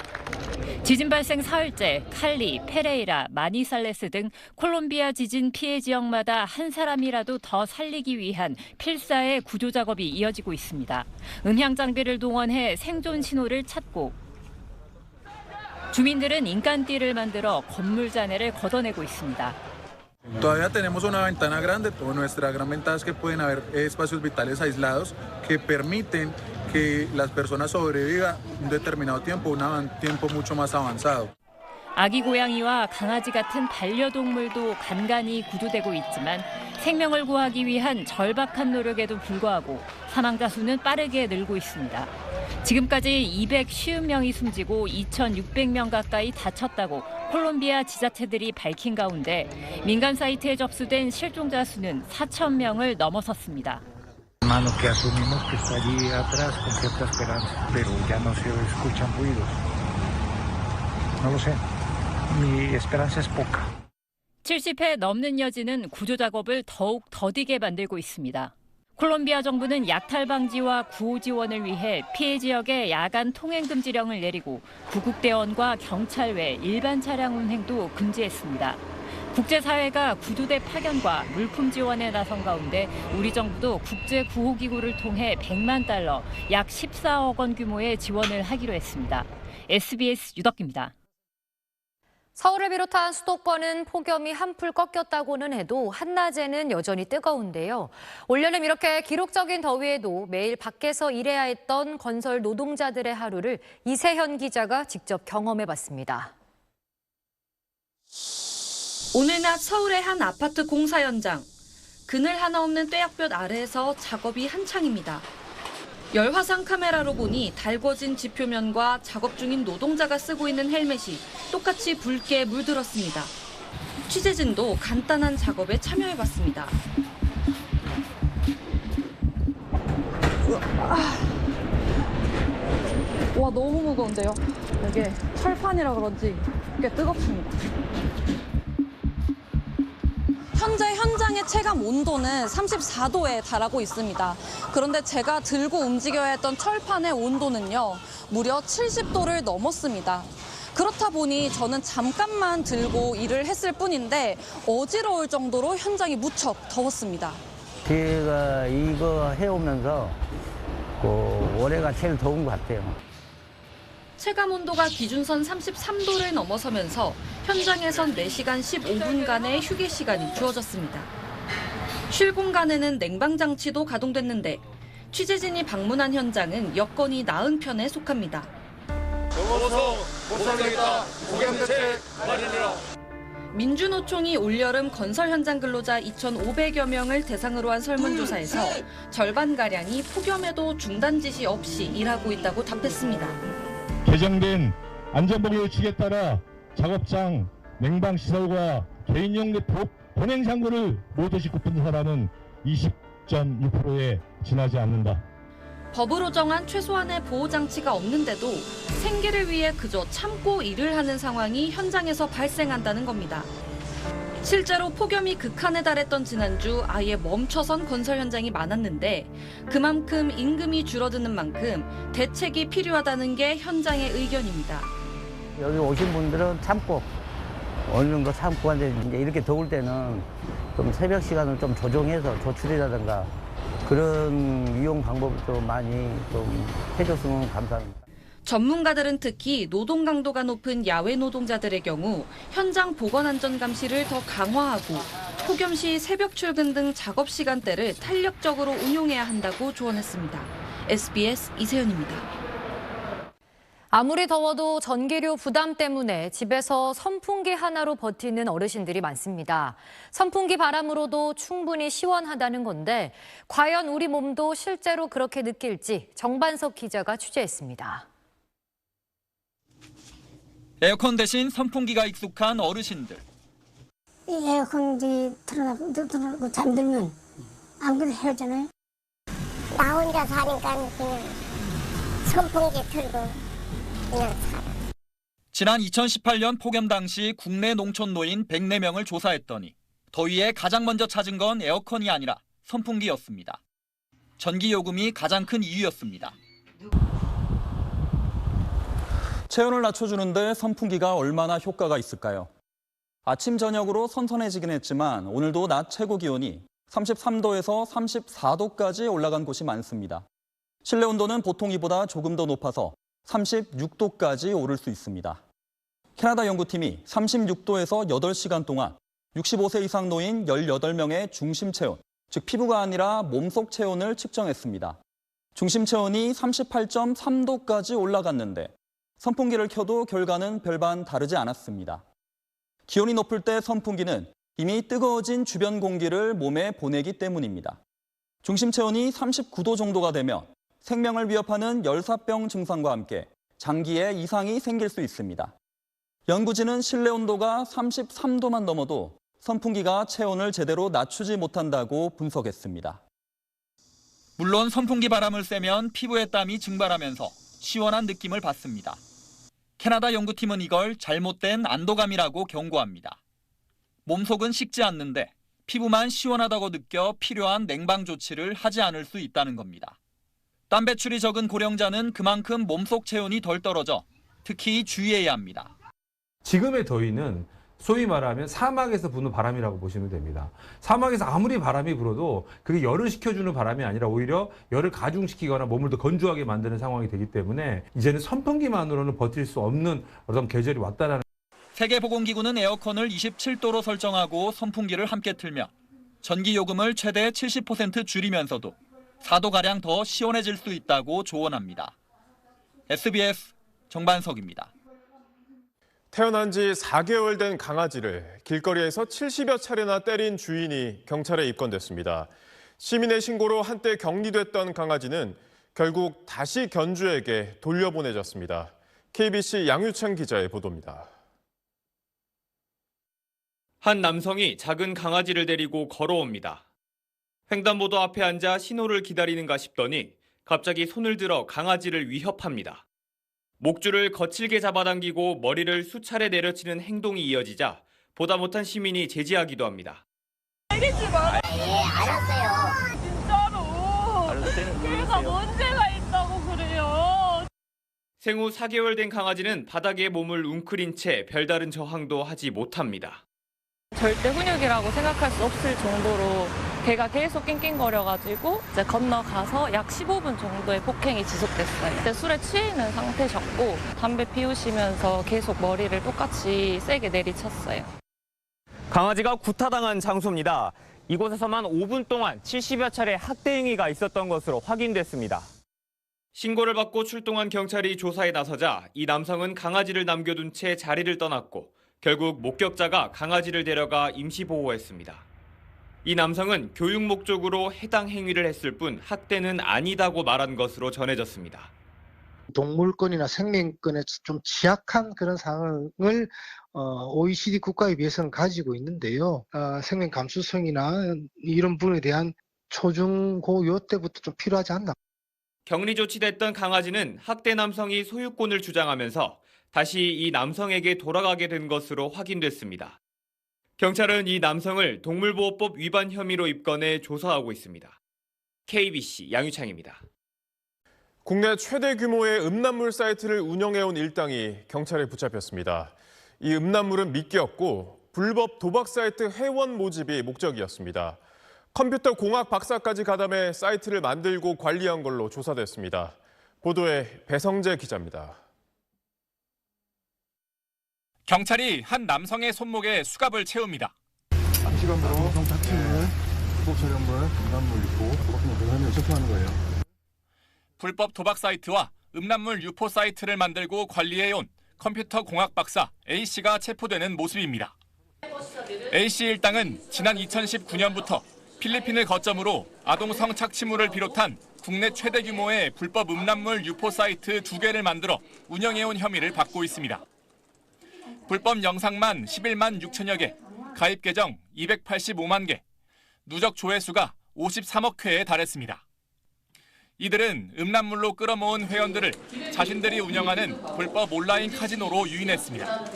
Speaker 8: 지진 발생 사흘째 칼리, 페레이라, 마니살레스 등 콜롬비아 지진 피해 지역마다 한 사람이라도 더 살리기 위한 필사의 구조 작업이 이어지고 있습니다. 음향 장비를 동원해 생존 신호를 찾고 주민들은 인간띠를 만들어 건물 잔해를 걷어내고 있습니다.
Speaker 10: Todavía tenemos una ventana grande, toda nuestra gran ventaja es que pueden haber espacios vitales aislados que permiten que las personas sobrevivan un determinado tiempo, un tiempo mucho más avanzado.
Speaker 8: 아기 고양이와 강아지 같은 반려동물도 간간히 구조되고 있지만 생명을 구하기 위한 절박한 노력에도 불구하고 사망자 수는 빠르게 늘고 있습니다. 지금까지 250명이 숨지고 2,600명 가까이 다쳤다고 콜롬비아 지자체들이 밝힌 가운데 민간 사이트에 접수된 실종자 수는 4,000명을 넘어섰습니다.
Speaker 11: Mano que asumimos que está allí atrás con cierta esperanza, pero ya no se escuchan ruidos. No lo sé. Mi esperanza es poca.
Speaker 8: 70회 넘는 여진은 구조 작업을 더욱 더디게 만들고 있습니다. 콜롬비아 정부는 약탈 방지와 구호 지원을 위해 피해 지역에 야간 통행 금지령을 내리고 구국대원과 경찰 외 일반 차량 운행도 금지했습니다. 국제사회가 구조대 파견과 물품 지원에 나선 가운데 우리 정부도 국제구호기구를 통해 100만 달러, 약 14억 원 규모의 지원을 하기로 했습니다. SBS 유덕기입니다.
Speaker 24: 서울을 비롯한 수도권은 폭염이 한풀 꺾였다고는 해도 한낮에는 여전히 뜨거운데요. 올여름 이렇게 기록적인 더위에도 매일 밖에서 일해야 했던 건설 노동자들의 하루를 이세현 기자가 직접 경험해봤습니다.
Speaker 12: 오늘 낮 서울의 한 아파트 공사 현장. 그늘 하나 없는 떼약볕 아래에서 작업이 한창입니다. 열화상 카메라로 보니 달궈진 지표면과 작업 중인 노동자가 쓰고 있는 헬멧이 똑같이 붉게 물들었습니다. 취재진도 간단한 작업에 참여해봤습니다.
Speaker 27: 와, 너무 무거운데요. 이게 철판이라 그런지 꽤 뜨겁습니다. 현재 현장의 체감 온도는 34도에 달하고 있습니다. 그런데 제가 들고 움직여야 했던 철판의 온도는요, 무려 70도를 넘었습니다. 그렇다 보니 저는 잠깐만 들고 일을 했을 뿐인데 어지러울 정도로 현장이 무척 더웠습니다.
Speaker 1: 제가 이거 해오면서 올해가 제일 더운 것 같아요.
Speaker 12: 체감 온도가 기준선 33도를 넘어서면서 현장에선 4시간 15분간의 휴게 시간이 주어졌습니다. 쉴 공간에는 냉방장치도 가동됐는데 취재진이 방문한 현장은 여건이 나은 편에 속합니다.
Speaker 13: 넘어서 못 살겠다. 폭염대책 마련해라.
Speaker 12: 민주노총이 올여름 건설 현장 근로자 2,500여 명을 대상으로 한 설문조사에서 절반가량이 폭염에도 중단 지시 없이 일하고 있다고 답했습니다.
Speaker 14: 개정된 안전복의 규칙에 따라 작업장, 냉방시설과 개인용 보냉장고를 모두 싣고 픈 사람은 20.6%에 지나지 않는다.
Speaker 12: 법으로 정한 최소한의 보호장치가 없는데도 생계를 위해 그저 참고 일을 하는 상황이 현장에서 발생한다는 겁니다. 실제로 폭염이 극한에 달했던 지난주 아예 멈춰선 건설 현장이 많았는데 그만큼 임금이 줄어드는 만큼 대책이 필요하다는 게 현장의 의견입니다.
Speaker 1: 여기 오신 분들은 참고 어느 정도 참고 하는데 이제 이렇게 더울 때는 좀 새벽 시간을 좀 조정해서 조출이라든가 그런 이용 방법을 좀 많이 좀 해줬으면 감사합니다.
Speaker 12: 전문가들은 특히 노동 강도가 높은 야외 노동자들의 경우 현장 보건 안전 감시를 더 강화하고 폭염 시 새벽 출근 등 작업 시간대를 탄력적으로 운용해야 한다고 조언했습니다. SBS 이세연입니다.
Speaker 24: 아무리 더워도 전기료 부담 때문에 집에서 선풍기 하나로 버티는 어르신들이 많습니다. 선풍기 바람으로도 충분히 시원하다는 건데 과연 우리 몸도 실제로 그렇게 느낄지 정반석 기자가 취재했습니다.
Speaker 15: 에어컨 대신 선풍기가 익숙한 어르신들.
Speaker 16: 이 에어컨이 틀어놓고 잠들면 아무것도 해오잖아요. 나 혼자 사니까 그냥 선풍기 틀고 그냥 살아.
Speaker 15: 지난 2018년 폭염 당시 국내 농촌 노인 104명을 조사했더니 더위에 가장 먼저 찾은 건 에어컨이 아니라 선풍기였습니다. 전기요금이 가장 큰 이유였습니다. 체온을 낮춰주는데 선풍기가 얼마나 효과가 있을까요? 아침 저녁으로 선선해지긴 했지만 오늘도 낮 최고 기온이 33도에서 34도까지 올라간 곳이 많습니다. 실내 온도는 보통 이보다 조금 더 높아서 36도까지 오를 수 있습니다. 캐나다 연구팀이 36도에서 8시간 동안 65세 이상 노인 18명의 중심 체온, 즉 피부가 아니라 몸속 체온을 측정했습니다. 중심 체온이 38.3도까지 올라갔는데 선풍기를 켜도 결과는 별반 다르지 않았습니다. 기온이 높을 때 선풍기는 이미 뜨거워진 주변 공기를 몸에 보내기 때문입니다. 중심 체온이 39도 정도가 되면 생명을 위협하는 열사병 증상과 함께 장기에 이상이 생길 수 있습니다. 연구진은 실내 온도가 33도만 넘어도 선풍기가 체온을 제대로 낮추지 못한다고 분석했습니다. 물론 선풍기 바람을 쐬면 피부에 땀이 증발하면서 시원한 느낌을 받습니다. 캐나다 연구팀은 이걸 잘못된 안도감이라고 경고합니다. 몸속은 식지 않는데 피부만 시원하다고 느껴 필요한 냉방 조치를 하지 않을 수 있다는 겁니다. 땀 배출이 적은 고령자는 그만큼 몸속 체온이 덜 떨어져 특히 주의해야 합니다.
Speaker 17: 지금의 더위는 소위 말하면 사막에서 부는 바람이라고 보시면 됩니다. 사막에서 아무리 바람이 불어도 그게 열을 식혀주는 바람이 아니라 오히려 열을 가중시키거나 몸을 더 건조하게 만드는 상황이 되기 때문에 이제는 선풍기만으로는 버틸 수 없는 어떤 계절이 왔다라는.
Speaker 15: 세계보건기구는 에어컨을 27도로 설정하고 선풍기를 함께 틀면 전기요금을 최대 70% 줄이면서도 4도가량 더 시원해질 수 있다고 조언합니다. SBS 정반석입니다.
Speaker 18: 태어난 지 4개월 된 강아지를 길거리에서 70여 차례나 때린 주인이 경찰에 입건됐습니다. 시민의 신고로 한때 격리됐던 강아지는 결국 다시 견주에게 돌려보내졌습니다. KBC 양유찬 기자의 보도입니다.
Speaker 28: 한 남성이 작은 강아지를 데리고 걸어옵니다. 횡단보도 앞에 앉아 신호를 기다리는가 싶더니 갑자기 손을 들어 강아지를 위협합니다. 목줄을 거칠게 잡아당기고 머리를 수차례 내려치는 행동이 이어지자 보다 못한 시민이 제지하기도 합니다.
Speaker 13: 때리지 마.
Speaker 16: 알았어요.
Speaker 13: 진짜로. 걔가 문제가 있다고 그래요.
Speaker 28: 생후 4개월 된 강아지는 바닥에 몸을 웅크린 채 별다른 저항도 하지 못합니다.
Speaker 3: 절대 훈육이라고 생각할 수 없을 정도로 걔가 계속 낑낑거려가지고 이제 건너가서 약 15분 정도의 폭행이 지속됐어요. 그때 술에 취해 있는 상태셨고 담배 피우시면서 계속 머리를 똑같이 세게 내리쳤어요.
Speaker 4: 강아지가 구타당한 장소입니다. 이곳에서만 5분 동안 70여 차례 학대 행위가 있었던 것으로 확인됐습니다.
Speaker 28: 신고를 받고 출동한 경찰이 조사에 나서자 이 남성은 강아지를 남겨둔 채 자리를 떠났고 결국 목격자가 강아지를 데려가 임시보호했습니다. 이 남성은 교육 목적으로 해당 행위를 했을 뿐 학대는 아니다고 말한 것으로 전해졌습니다.
Speaker 5: 동물권이나 생명권에 좀 취약한 그런 상황을 OECD 국가에 비해서는 가지고 있는데요. 생명 감수성이나 이런 부분에 대한 초중고요 때부터 좀 필요하지 않나.
Speaker 28: 격리 조치됐던 강아지는 학대 남성이 소유권을 주장하면서 다시 이 남성에게 돌아가게 된 것으로 확인됐습니다. 경찰은 이 남성을 동물보호법 위반 혐의로 입건해 조사하고 있습니다. KBC 양유창입니다.
Speaker 18: 국내 최대 규모의 음란물 사이트를 운영해온 일당이 경찰에 붙잡혔습니다. 이 음란물은 미끼였고 불법 도박 사이트 회원 모집이 목적이었습니다. 컴퓨터 공학 박사까지 가담해 사이트를 만들고 관리한 걸로 조사됐습니다. 보도에 배성재 기자입니다.
Speaker 28: 경찰이 한 남성의 손목에 수갑을 채웁니다.
Speaker 14: 시간으로 성착취물, 불법 촬영물, 음란물 유포, 도박 등을 혐의로 체포하는 거예요.
Speaker 28: 불법 도박 사이트와 음란물 유포 사이트를 만들고 관리해온 컴퓨터 공학 박사 A씨가 체포되는 모습입니다. A씨 일당은 지난 2019년부터 필리핀을 거점으로 아동 성착취물을 비롯한 국내 최대 규모의 불법 음란물 유포 사이트 2개를 만들어 운영해온 혐의를 받고 있습니다. 불법 영상만 11만 6천여 개, 가입 계정 285만 개, 누적 조회수가 53억 회에 달했습니다. 이들은 음란물로 끌어모은 회원들을 자신들이 운영하는 불법 온라인 카지노로 유인했습니다.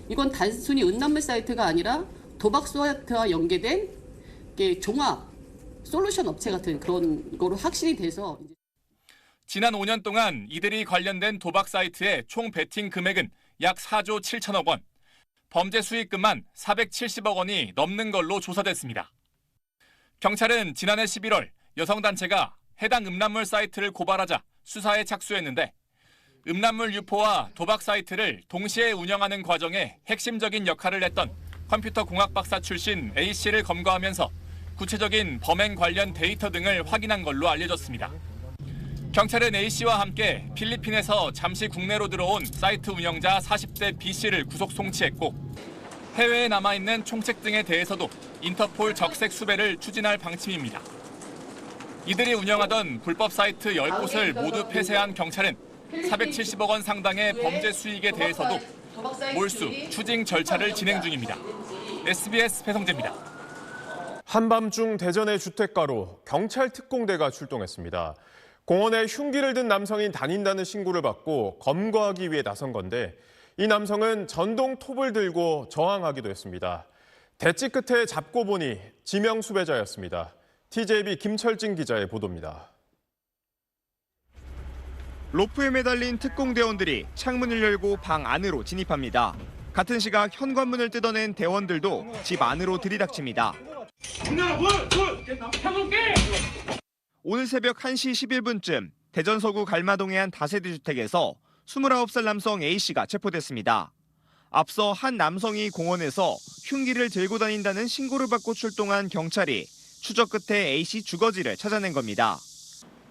Speaker 19: 이건 단순히 음란물 사이트가 아니라 도박 사이트와 연계된 종합 솔루션 업체 같은 그런 거로 확신이 돼서
Speaker 28: 지난 5년 동안 이들이 관련된 도박 사이트의 총 베팅 금액은 약 4조 7천억 원, 범죄 수익금만 470억 원이 넘는 걸로 조사됐습니다. 경찰은 지난해 11월 여성단체가 해당 음란물 사이트를 고발하자 수사에 착수했는데 음란물 유포와 도박 사이트를 동시에 운영하는 과정에 핵심적인 역할을 했던 컴퓨터 공학 박사 출신 A씨를 검거하면서 구체적인 범행 관련 데이터 등을 확인한 걸로 알려졌습니다. 경찰은 A씨와 함께 필리핀에서 잠시 국내로 들어온 사이트 운영자 40대 B씨를 구속 송치했고 해외에 남아있는 총책 등에 대해서도 인터폴 적색 수배를 추진할 방침입니다. 이들이 운영하던 불법 사이트 10곳을 모두 폐쇄한 경찰은 470억 원 상당의 범죄 수익에 대해서도 몰수, 추징 절차를 진행 중입니다. SBS 배성재입니다.
Speaker 18: 한밤중 대전의 주택가로 경찰 특공대가 출동했습니다. 공원에 흉기를 든 남성이 다닌다는 신고를 받고 검거하기 위해 나선 건데 이 남성은 전동 톱을 들고 저항하기도 했습니다. 대치 끝에 잡고 보니 지명 수배자였습니다. TJB 김철진 기자의 보도입니다.
Speaker 20: 로프에 매달린 특공대원들이 창문을 열고 방 안으로 진입합니다. 같은 시각 현관문을 뜯어낸 대원들도 집 안으로 들이닥칩니다. 오늘 새벽 1시 11분쯤 대전 서구 갈마동의 한 다세대 주택에서 29살 남성 A씨가 체포됐습니다. 앞서 한 남성이 공원에서 흉기를 들고 다닌다는 신고를 받고 출동한 경찰이 추적 끝에 A씨 주거지를 찾아낸 겁니다.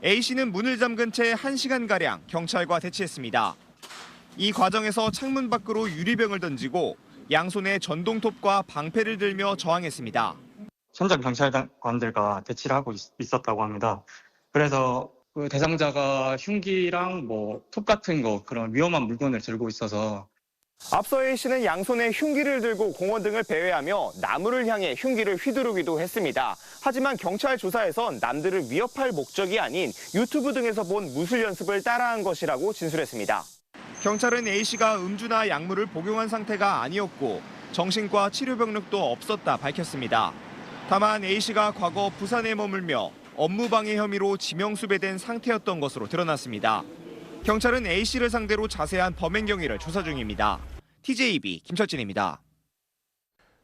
Speaker 20: A씨는 문을 잠근 채 1시간가량 경찰과 대치했습니다. 이 과정에서 창문 밖으로 유리병을 던지고 양손에 전동톱과 방패를 들며 저항했습니다.
Speaker 21: 현장 경찰관들과 대치를 하고 있었다고 합니다. 그래서 그 대상자가 흉기랑 톱 같은 거 그런 위험한 물건을 들고 있어서
Speaker 20: 앞서 A씨는 양손에 흉기를 들고 공원 등을 배회하며 나무를 향해 흉기를 휘두르기도 했습니다. 하지만 경찰 조사에선 남들을 위협할 목적이 아닌 유튜브 등에서 본 무술 연습을 따라한 것이라고 진술했습니다. 경찰은 A씨가 음주나 약물을 복용한 상태가 아니었고 정신과 치료 병력도 없었다 밝혔습니다. 다만 A씨가 과거 부산에 머물며 업무방해 혐의로 지명수배된 상태였던 것으로 드러났습니다. 경찰은 A씨를 상대로 자세한 범행 경위를 조사 중입니다. TJB 김철진입니다.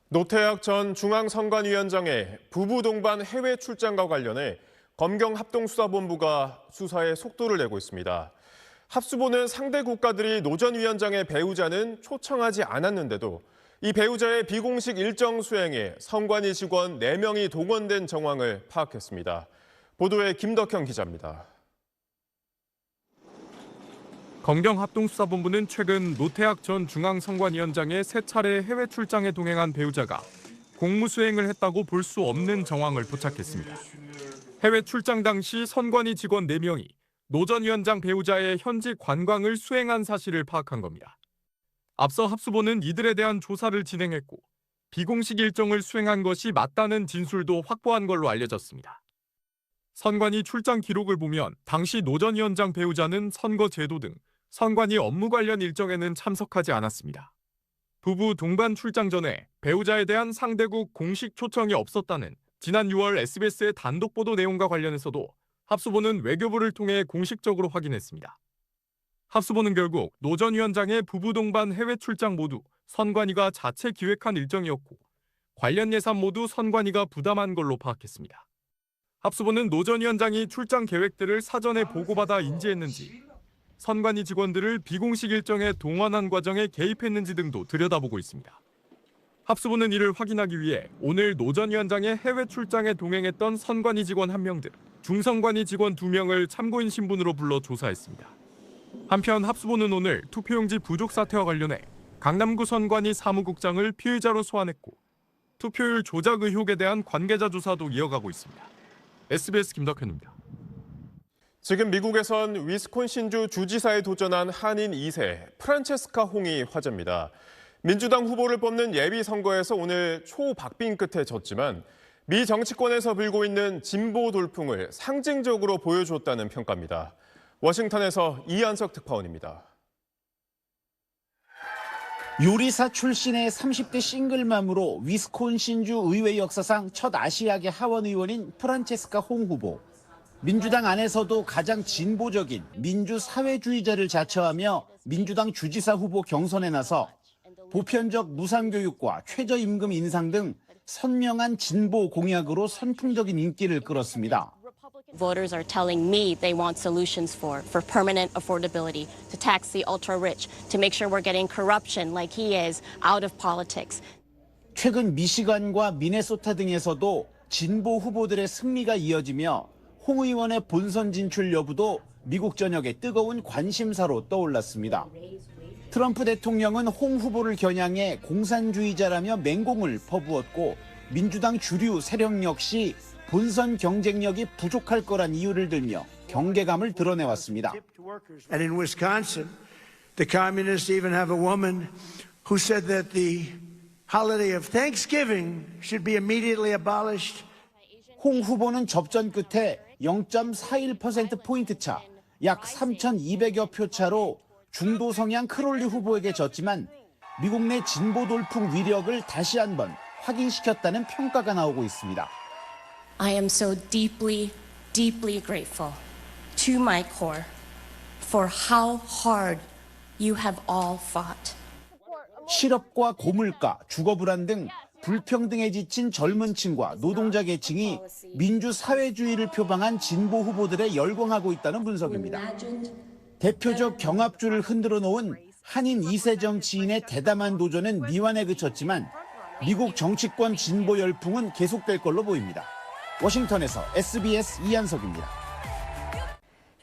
Speaker 18: 노태학 전 중앙선관위원장의 부부 동반 해외 출장과 관련해 검경합동수사본부가 수사에 속도를 내고 있습니다. 합수보는 상대 국가들이 노 전 위원장의 배우자는 초청하지 않았는데도 이 배우자의 비공식 일정 수행에 선관위 직원 4명이 동원된 정황을 파악했습니다. 보도에 김덕형 기자입니다.
Speaker 2: 검경합동수사본부는 최근 노태학 전 중앙선관위원장의 3차례 해외 출장에 동행한 배우자가 공무수행을 했다고 볼 수 없는 정황을 포착했습니다. 해외 출장 당시 선관위 직원 4명이 노 전 위원장 배우자의 현지 관광을 수행한 사실을 파악한 겁니다. 앞서 합수본은 이들에 대한 조사를 진행했고 비공식 일정을 수행한 것이 맞다는 진술도 확보한 걸로 알려졌습니다. 선관위 출장 기록을 보면 당시 노 전 위원장 배우자는 선거 제도 등 선관위 업무 관련 일정에는 참석하지 않았습니다. 부부 동반 출장 전에 배우자에 대한 상대국 공식 초청이 없었다는 지난 6월 SBS의 단독 보도 내용과 관련해서도 합수본은 외교부를 통해 공식적으로 확인했습니다. 합수본은 결국 노 전 위원장의 부부 동반 해외 출장 모두 선관위가 자체 기획한 일정이었고 관련 예산 모두 선관위가 부담한 걸로 파악했습니다. 합수본은 노 전 위원장이 출장 계획들을 사전에 보고받아 인지했는지 선관위 직원들을 비공식 일정에 동원한 과정에 개입했는지 등도 들여다보고 있습니다. 합수본은 이를 확인하기 위해 오늘 노 전 위원장의 해외 출장에 동행했던 선관위 직원 1명 등 중선관위 직원 2명을 참고인 신분으로 불러 조사했습니다. 한편 합수본은 오늘 투표용지 부족 사태와 관련해 강남구 선관위 사무국장을 피의자로 소환했고 투표율 조작 의혹에 대한 관계자 조사도 이어가고 있습니다. SBS 김덕현입니다.
Speaker 18: 지금 미국에선 위스콘신주 주지사에 도전한 한인 2세 프란체스카 홍이 화제입니다. 민주당 후보를 뽑는 예비선거에서 오늘 초박빙 끝에 졌지만 미 정치권에서 불고 있는 진보 돌풍을 상징적으로 보여줬다는 평가입니다. 워싱턴에서 이한석 특파원입니다.
Speaker 6: 요리사 출신의 30대 싱글맘으로 위스콘신주 의회 역사상 첫 아시아계 하원 의원인 프란체스카 홍 후보. 민주당 안에서도 가장 진보적인 민주사회주의자를 자처하며 민주당 주지사 후보 경선에 나서 보편적 무상교육과 최저임금 인상 등 선명한 진보 공약으로 선풍적인 인기를 끌었습니다.
Speaker 7: Voters are telling me they want solutions for permanent affordability, to tax the ultra-rich, to make sure we're getting corruption like he is out of politics.
Speaker 6: 최근 미시간과 미네소타 등에서도 진보 후보들의 승리가 이어지며 홍 의원의 본선 진출 여부도 미국 전역의 뜨거운 관심사로 떠올랐습니다. 트럼프 대통령은 홍 후보를 겨냥해 공산주의자라며 맹공을 퍼부었고 민주당 주류 세력 역시 본선 경쟁력이 부족할 거란 이유를 들며 경계감을 드러내왔습니다.
Speaker 9: And in Wisconsin, the communists even have a woman who said that the holiday of Thanksgiving should be immediately abolished.
Speaker 6: 홍 후보는 접전 끝에 0.41%포인트 차, 약 3,200여 표 차로 중도 성향 크롤리 후보에게 졌지만 미국 내 진보 돌풍 위력을 다시 한번 확인시켰다는 평가가 나오고 있습니다.
Speaker 7: I am so deeply, deeply grateful to my core for how hard you have all fought.
Speaker 6: 실업과 고물가, 주거불안 등 불평등에 지친 젊은 층과 노동자 계층이 민주사회주의를 표방한 진보 후보들에 열광하고 있다는 분석입니다. 대표적 경합주를 흔들어 놓은 한인 2세 정치인의 대담한 도전은 미완에 그쳤지만 미국 정치권 진보 열풍은 계속될 걸로 보입니다. 워싱턴에서 SBS 이한석입니다.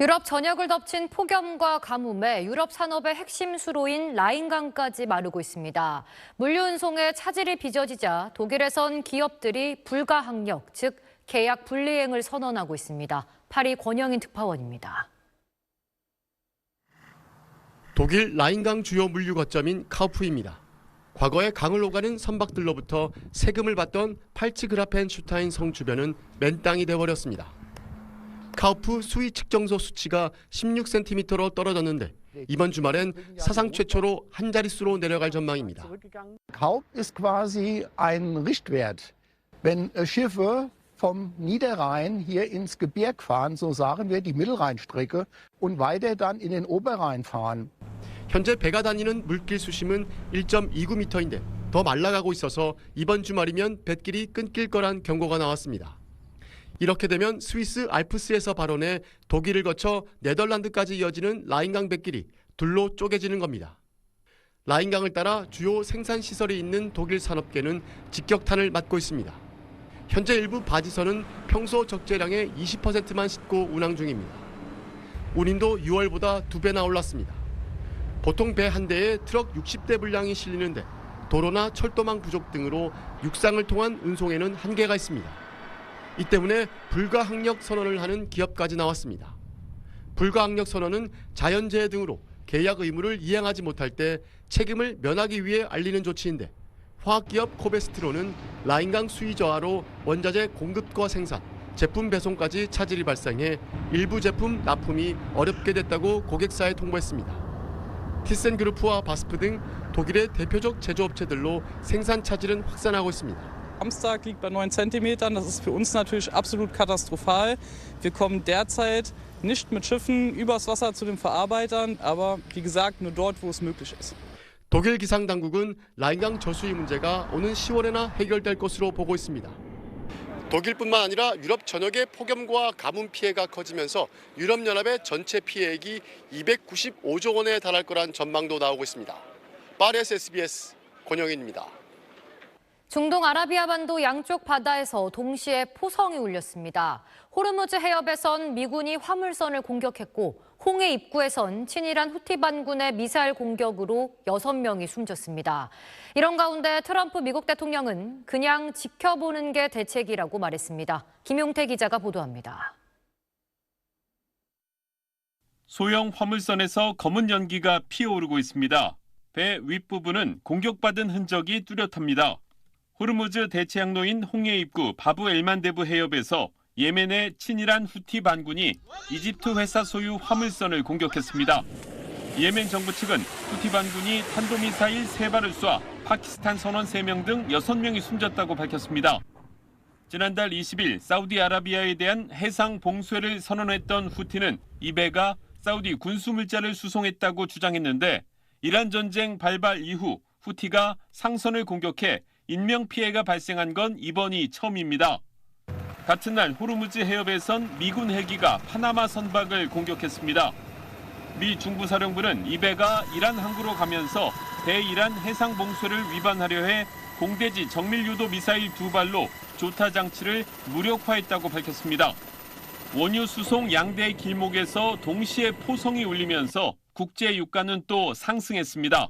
Speaker 24: 유럽 전역을 덮친 폭염과 가뭄에 유럽 산업의 핵심 수로인 라인강까지 마르고 있습니다. 물류 운송에 차질이 빚어지자 독일에선 기업들이 불가항력, 즉 계약 불이행을 선언하고 있습니다. 파리 권영인 특파원입니다.
Speaker 22: 독일 라인강 주요 물류 거점인 카우프입니다. 과거에 강을 오가는 선박들로부터 세금을 받던 팔츠그라펜슈타인 성 주변은 맨땅이 돼버렸습니다. 카우프 수위 측정소 수치가 16cm로 떨어졌는데 이번 주말엔 사상 최초로 한 자릿수로 내려갈 전망입니다.
Speaker 23: Kaup ist quasi ein Richtwert.
Speaker 1: Wenn Schiffe vom Niederrhein hier ins Gebirg fahren, so sagen wir die Mittelrheinstrecke, und weiter dann in den Oberrhein fahren.
Speaker 22: 현재 배가 다니는 물길 수심은 1.29m인데 더 말라가고 있어서 이번 주말이면 뱃길이 끊길 거란 경고가 나왔습니다. 이렇게 되면 스위스 알프스에서 발원해 독일을 거쳐 네덜란드까지 이어지는 라인강 뱃길이 둘로 쪼개지는 겁니다. 라인강을 따라 주요 생산시설이 있는 독일 산업계는 직격탄을 맞고 있습니다. 현재 일부 바지선은 평소 적재량의 20%만 싣고 운항 중입니다. 운임도 6월보다 2배나 올랐습니다. 보통 배 한 대에 트럭 60대 분량이 실리는데 도로나 철도망 부족 등으로 육상을 통한 운송에는 한계가 있습니다. 이 때문에 불가항력 선언을 하는 기업까지 나왔습니다. 불가항력 선언은 자연재해 등으로 계약 의무를 이행하지 못할 때 책임을 면하기 위해 알리는 조치인데 화학기업 코베스트로는 라인강 수위 저하로 원자재 공급과 생산, 제품 배송까지 차질이 발생해 일부 제품 납품이 어렵게 됐다고 고객사에 통보했습니다. 티센그루프와 바스프 등 독일의 대표적 제조업체들로 생산 차질은 확산하고 있습니다.
Speaker 8: Samstag liegt bei 9 Zentimetern. Das ist für uns natürlich absolut katastrophal. Wir kommen derzeit nicht mit Schiffen übers Wasser zu den Verarbeitern, aber wie gesagt nur dort, wo es möglich ist.
Speaker 22: 독일 기상당국은 라인강 저수위 문제가 오는 10월에나 해결될 것으로 보고 있습니다. 독일뿐만 아니라 유럽 전역의 폭염과 가뭄 피해가 커지면서 유럽연합의 전체 피해액이 295조 원에 달할 거란 전망도 나오고 있습니다. 파리에서 SBS 권영인입니다.
Speaker 24: 중동 아라비아 반도 양쪽 바다에서 동시에 포성이 울렸습니다. 호르무즈 해협에선 미군이 화물선을 공격했고 홍해 입구에선 친이란 후티 반군의 미사일 공격으로 6명이 숨졌습니다. 이런 가운데 트럼프 미국 대통령은 그냥 지켜보는 게 대책이라고 말했습니다. 김용태 기자가 보도합니다.
Speaker 10: 소형 화물선에서 검은 연기가 피어오르고 있습니다. 배 윗부분은 공격받은 흔적이 뚜렷합니다. 호르무즈 대체항로인 홍해 입구 바브 엘만데브 해협에서 예멘의 친이란 후티 반군이 이집트 회사 소유 화물선을 공격했습니다. 예멘 정부 측은 후티 반군이 탄도미사일 3발을 쏴 파키스탄 선원 3명 등 6명이 숨졌다고 밝혔습니다. 지난달 20일 사우디아라비아에 대한 해상 봉쇄를 선언했던 후티는 이 배가 사우디 군수물자를 수송했다고 주장했는데 이란 전쟁 발발 이후 후티가 상선을 공격해 인명피해가 발생한 건 이번이 처음입니다. 같은 날 호르무즈 해협에선 미군 헬기가 파나마 선박을 공격했습니다. 미 중부사령부는 이 배가 이란 항구로 가면서 대이란 해상 봉쇄를 위반하려 해 공대지 정밀유도 미사일 2발로 조타 장치를 무력화했다고 밝혔습니다. 원유 수송 양대의 길목에서 동시에 포성이 울리면서 국제 유가는 또 상승했습니다.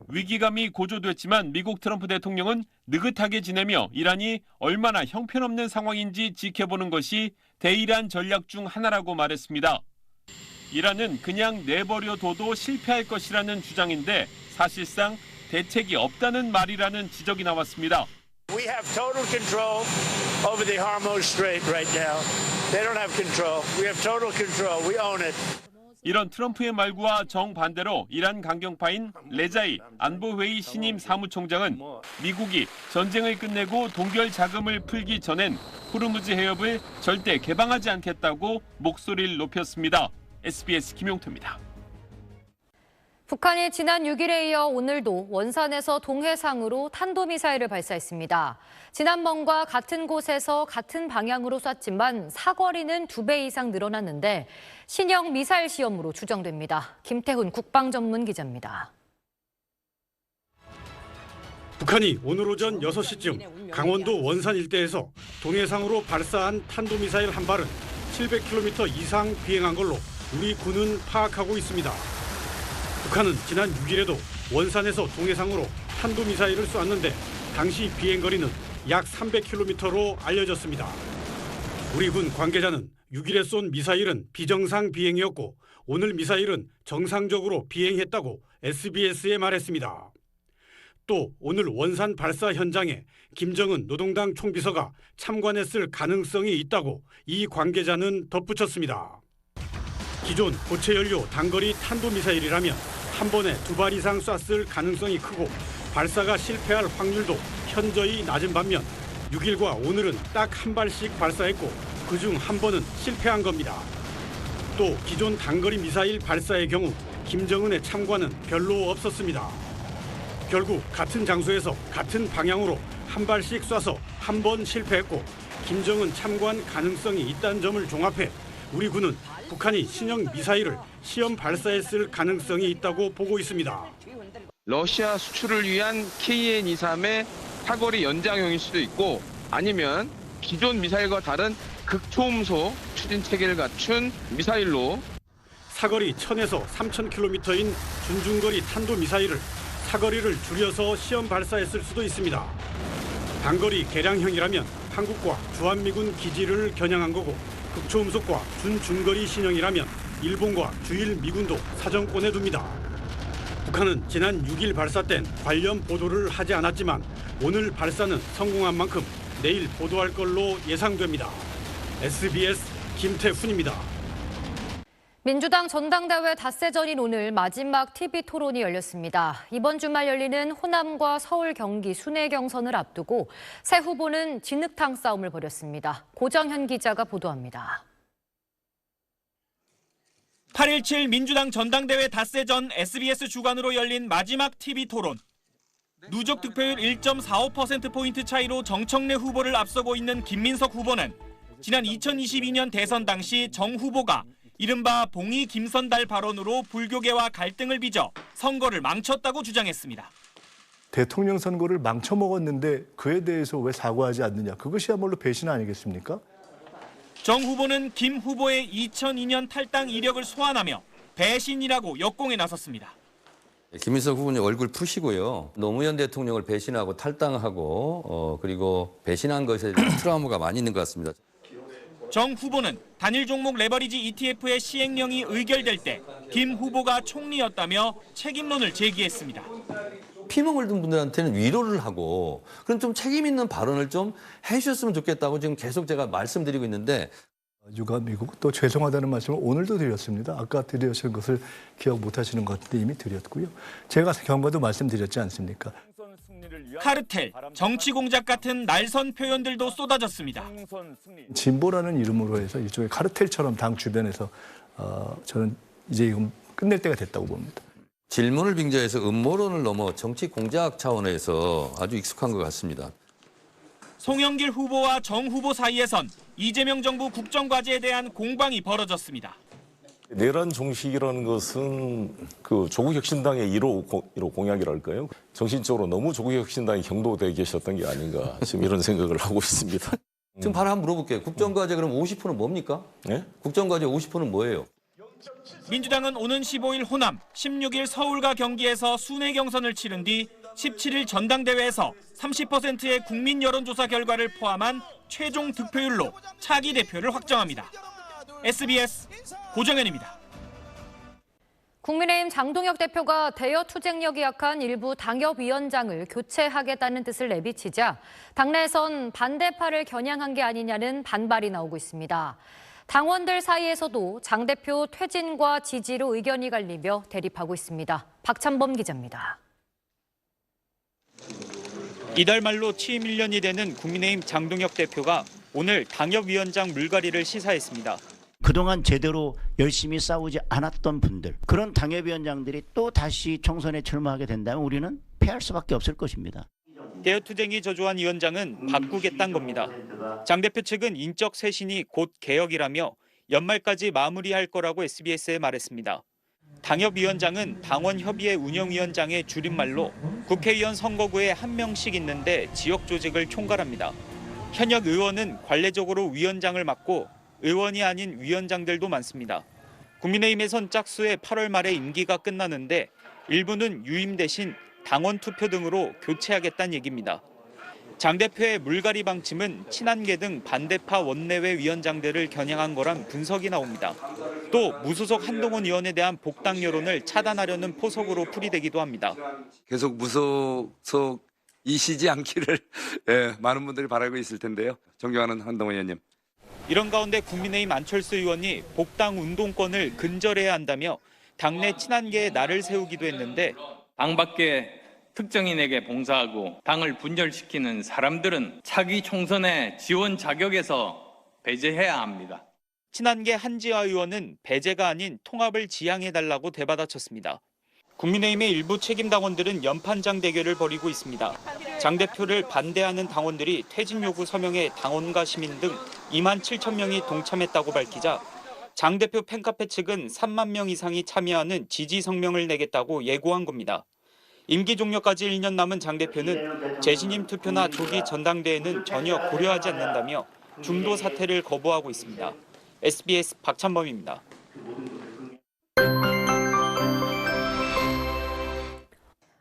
Speaker 10: 위기감이 고조됐지만 미국 트럼프 대통령은 느긋하게 지내며 이란이 얼마나 형편없는 상황인지 지켜보는 것이 대이란 전략 중 하나라고 말했습니다. 이란은 그냥 내버려둬도 실패할 것이라는 주장인데 사실상 대책이 없다는 말이라는 지적이 나왔습니다.
Speaker 9: We have total control over the Hormuz Strait right now. They don't have control. We have total control. We own it.
Speaker 10: 이런 트럼프의 말과 정반대로 이란 강경파인 레자이 안보회의 신임 사무총장은 미국이 전쟁을 끝내고 동결 자금을 풀기 전엔 호르무즈 해협을 절대 개방하지 않겠다고 목소리를 높였습니다. SBS 김용태입니다.
Speaker 24: 북한이 지난 6일에 이어 오늘도 원산에서 동해상으로 탄도미사일을 발사했습니다. 지난번과 같은 곳에서 같은 방향으로 쐈지만 사거리는 2배 이상 늘어났는데 신형 미사일 시험으로 추정됩니다. 김태훈 국방전문기자입니다.
Speaker 11: 북한이 오늘 오전 6시쯤 강원도 원산 일대에서 동해상으로 발사한 탄도미사일 한 발은 700km 이상 비행한 걸로 우리 군은 파악하고 있습니다. 북한은 지난 6일에도 원산에서 동해상으로 탄도미사일을 쏘았는데 당시 비행거리는 약 300km로 알려졌습니다. 우리 군 관계자는 6일에 쏜 미사일은 비정상 비행이었고 오늘 미사일은 정상적으로 비행했다고 SBS에 말했습니다. 또 오늘 원산 발사 현장에 김정은 노동당 총비서가 참관했을 가능성이 있다고 이 관계자는 덧붙였습니다. 기존 고체 연료 단거리 탄도미사일이라면 한 번에 2발 이상 쐈을 가능성이 크고 발사가 실패할 확률도 현저히 낮은 반면 6일과 오늘은 딱 한 발씩 발사했고 그중 한 번은 실패한 겁니다. 또 기존 단거리 미사일 발사의 경우 김정은의 참관은 별로 없었습니다. 결국 같은 장소에서 같은 방향으로 한 발씩 쏴서 한 번 실패했고 김정은 참관 가능성이 있다는 점을 종합해 우리 군은 북한이 신형 미사일을 시험 발사했을 가능성이 있다고 보고 있습니다.
Speaker 12: 러시아 수출을 위한 KN-23의 사거리 연장형일 수도 있고 아니면 기존 미사일과 다른 극초음속 추진 체계를 갖춘 미사일로
Speaker 11: 사거리 1000에서 3000km인 준중거리 탄도미사일을 사거리를 줄여서 시험 발사했을 수도 있습니다. 단거리 개량형이라면 한국과 주한미군 기지를 겨냥한 거고 극초음속과 준중거리 신형이라면 일본과 주일 미군도 사정권에 둡니다. 북한은 지난 6일 발사 땐 관련 보도를 하지 않았지만 오늘 발사는 성공한 만큼 내일 보도할 걸로 예상됩니다. SBS 김태훈입니다.
Speaker 24: 민주당 전당대회 닷새전인 오늘 마지막 TV 토론이 열렸습니다. 이번 주말 열리는 호남과 서울, 경기 순회 경선을 앞두고 새 후보는 진흙탕 싸움을 벌였습니다. 고정현 기자가 보도합니다.
Speaker 15: 8.17 민주당 전당대회 닷새전 SBS 주간으로 열린 마지막 TV 토론. 누적 득표율 1.45%포인트 차이로 정청래 후보를 앞서고 있는 김민석 후보는 지난 2022년 대선 당시 정 후보가 이른바 봉이 김선달 발언으로 불교계와 갈등을 빚어 선거를 망쳤다고 주장했습니다.
Speaker 16: 대통령 선거를 망쳐먹었는데 그에 대해서 왜 사과하지 않느냐. 그것이야말로 배신 아니겠습니까?
Speaker 15: 정 후보는 김 후보의 2002년 탈당 이력을 소환하며 배신이라고 역공에 나섰습니다.
Speaker 17: 김민석 후보님 얼굴 푸시고요. 노무현 대통령을 배신하고 탈당하고 그리고 배신한 것에 대한 트라우마가 많이 있는 것 같습니다.
Speaker 15: 정 후보는 단일 종목 레버리지 ETF의 시행령이 의결될 때 김 후보가 총리였다며 책임론을 제기했습니다.
Speaker 17: 피멍 ırd은 분들한테는 위로를 하고 그런 좀 책임 있는 발언을 좀 해주셨으면 좋겠다고 지금 계속 제가 말씀드리고 있는데
Speaker 16: 유감이고 또 죄송하다는 말씀을 오늘도 드렸습니다. 아까 드렸던 것을 기억 못하시는 것 같은데 이미 드렸고요. 제가 경과도 말씀드렸지 않습니까?
Speaker 15: 카르텔, 정치 공작 같은 날선 표현들도 쏟아졌습니다.
Speaker 16: 진보라는 이름으로 해서 일종의 카르텔처럼 당 주변에서 저는 이제 이건 끝낼 때가 됐다고 봅니다.
Speaker 17: 질문을 빙자해서 음모론을 넘어 정치 공작 차원에서 아주 익숙한 것 같습니다.
Speaker 15: 송영길 후보와 정 후보 사이에선 이재명 정부 국정과제에 대한 공방이 벌어졌습니다.
Speaker 23: 내란 종식이라는 것은 그 조국혁신당의 1호 공약이랄까요? 정신적으로 너무 조국혁신당이 경도되어 계셨던 게 아닌가 지금 이런 생각을 하고 있습니다.
Speaker 17: 지금 바로 한번 물어볼게요. 국정과제 그럼 50%는 뭡니까?
Speaker 23: 네?
Speaker 17: 국정과제 50%는 뭐예요?
Speaker 15: 민주당은 오는 15일 호남, 16일 서울과 경기에서 순회 경선을 치른 뒤 17일 전당대회에서 30%의 국민 여론조사 결과를 포함한 최종 득표율로 차기 대표를 확정합니다. SBS 고정현입니다.
Speaker 24: 국민의힘 장동혁 대표가 대여 투쟁력이 약한 일부 당협위원장을 교체하겠다는 뜻을 내비치자 당내에선 반대파를 겨냥한 게 아니냐는 반발이 나오고 있습니다. 당원들 사이에서도 장 대표 퇴진과 지지로 의견이 갈리며 대립하고 있습니다. 박찬범 기자입니다.
Speaker 25: 이달 말로 취임 1년이 되는 국민의힘 장동혁 대표가 오늘 당협위원장 물갈이를 시사했습니다.
Speaker 26: 그동안 제대로 열심히 싸우지 않았던 분들, 그런 당협위원장들이 또 다시 총선에 출마하게 된다면 우리는 패할 수밖에 없을 것입니다.
Speaker 25: 대여투쟁이 저조한 위원장은 바꾸겠다는 겁니다. 장 대표 측은 인적 쇄신이 곧 개혁이라며 연말까지 마무리할 거라고 SBS에 말했습니다. 당협위원장은 당원협의회 운영위원장의 줄임말로 국회의원 선거구에 한 명씩 있는데 지역 조직을 총괄합니다. 현역 의원은 관례적으로 위원장을 맡고 의원이 아닌 위원장들도 많습니다. 국민의힘에선 짝수의 8월 말에 임기가 끝나는데 일부는 유임 대신 당원 투표 등으로 교체하겠다는 얘기입니다. 장 대표의 물갈이 방침은 친한계 등 반대파 원내외 위원장들을 겨냥한 거란 분석이 나옵니다. 또 무소속 한동훈 의원에 대한 복당 여론을 차단하려는 포석으로 풀이되기도 합니다.
Speaker 27: 계속 무소속이시지 않기를 많은 분들이 바라고 있을 텐데요. 존경하는 한동훈 의원님.
Speaker 25: 이런 가운데 국민의힘 안철수 의원이 복당 운동권을 근절해야 한다며 당내 친한계에 날을 세우기도 했는데
Speaker 29: 당 밖에
Speaker 3: 특정인에게 봉사하고 당을 분열시키는 사람들은 차기 총선의 지원 자격에서 배제해야 합니다.
Speaker 25: 친한계 한지아 의원은 배제가 아닌 통합을 지향해달라고 되받아쳤습니다. 국민의힘의 일부 책임 당원들은 연판장 대결을 벌이고 있습니다. 장 대표를 반대하는 당원들이 퇴진 요구 서명에 당원과 시민 등 2만 7천 명이 동참했다고 밝히자 장 대표 팬카페 측은 3만 명 이상이 참여하는 지지 성명을 내겠다고 예고한 겁니다. 임기 종료까지 1년 남은 장 대표는 재신임 투표나 조기 전당대회는 전혀 고려하지 않는다며 중도 사퇴를 거부하고 있습니다. SBS 박찬범입니다.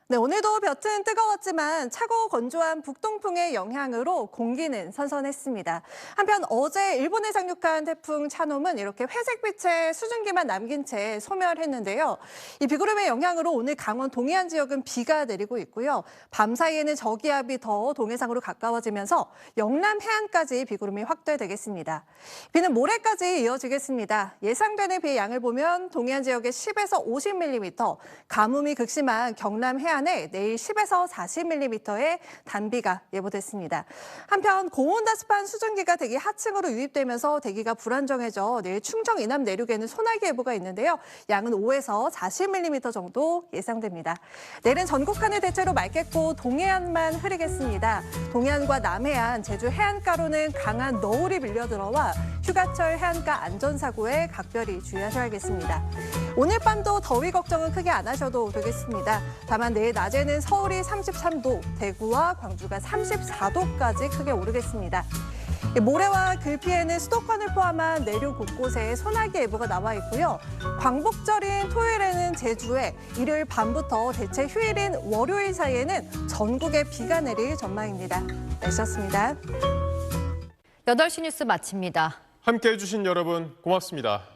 Speaker 4: 네, 오늘도 볕은 뜨거웠지만 차고 건조한 북동풍의 영향으로 공기는 선선했습니다. 한편 어제 일본에 상륙한 태풍 차놈은 이렇게 회색빛의 수증기만 남긴 채 소멸했는데요. 이 비구름의 영향으로 오늘 강원 동해안 지역은 비가 내리고 있고요. 밤 사이에는 저기압이 더 동해상으로 가까워지면서 영남 해안까지 비구름이 확대되겠습니다. 비는 모레까지 이어지겠습니다. 예상되는 비의 양을 보면 동해안 지역에 10에서 50mm, 가뭄이 극심한 경남 해안 내일 10에서 40mm의 단비가 예보됐습니다. 한편 고온다습한 수증기가 대기 하층으로 유입되면서 대기가 불안정해져 내일 충청 이남 내륙에는 소나기 예보가 있는데요. 양은 5에서 40mm 정도 예상됩니다. 내일은 전국 하늘 대체로 맑겠고 동해안만 흐리겠습니다. 동해안과 남해안, 제주 해안가로는 강한 너울이 밀려들어와 휴가철 해안가 안전사고에 각별히 주의하셔야겠습니다. 오늘 밤도 더위 걱정은 크게 안 하셔도 되겠습니다. 다만 내일 낮에는 서울이 33도, 대구와 광주가 34도까지 크게 오르겠습니다. 모레와 글피에는 수도권을 포함한 내륙 곳곳에 소나기 예보가 나와 있고요. 광복절인 토요일에는 제주에, 일요일 밤부터 대체 휴일인 월요일 사이에는 전국에 비가 내릴 전망입니다. 날씨였습니다.
Speaker 24: 8시 뉴스 마칩니다.
Speaker 18: 함께해 주신 여러분 고맙습니다.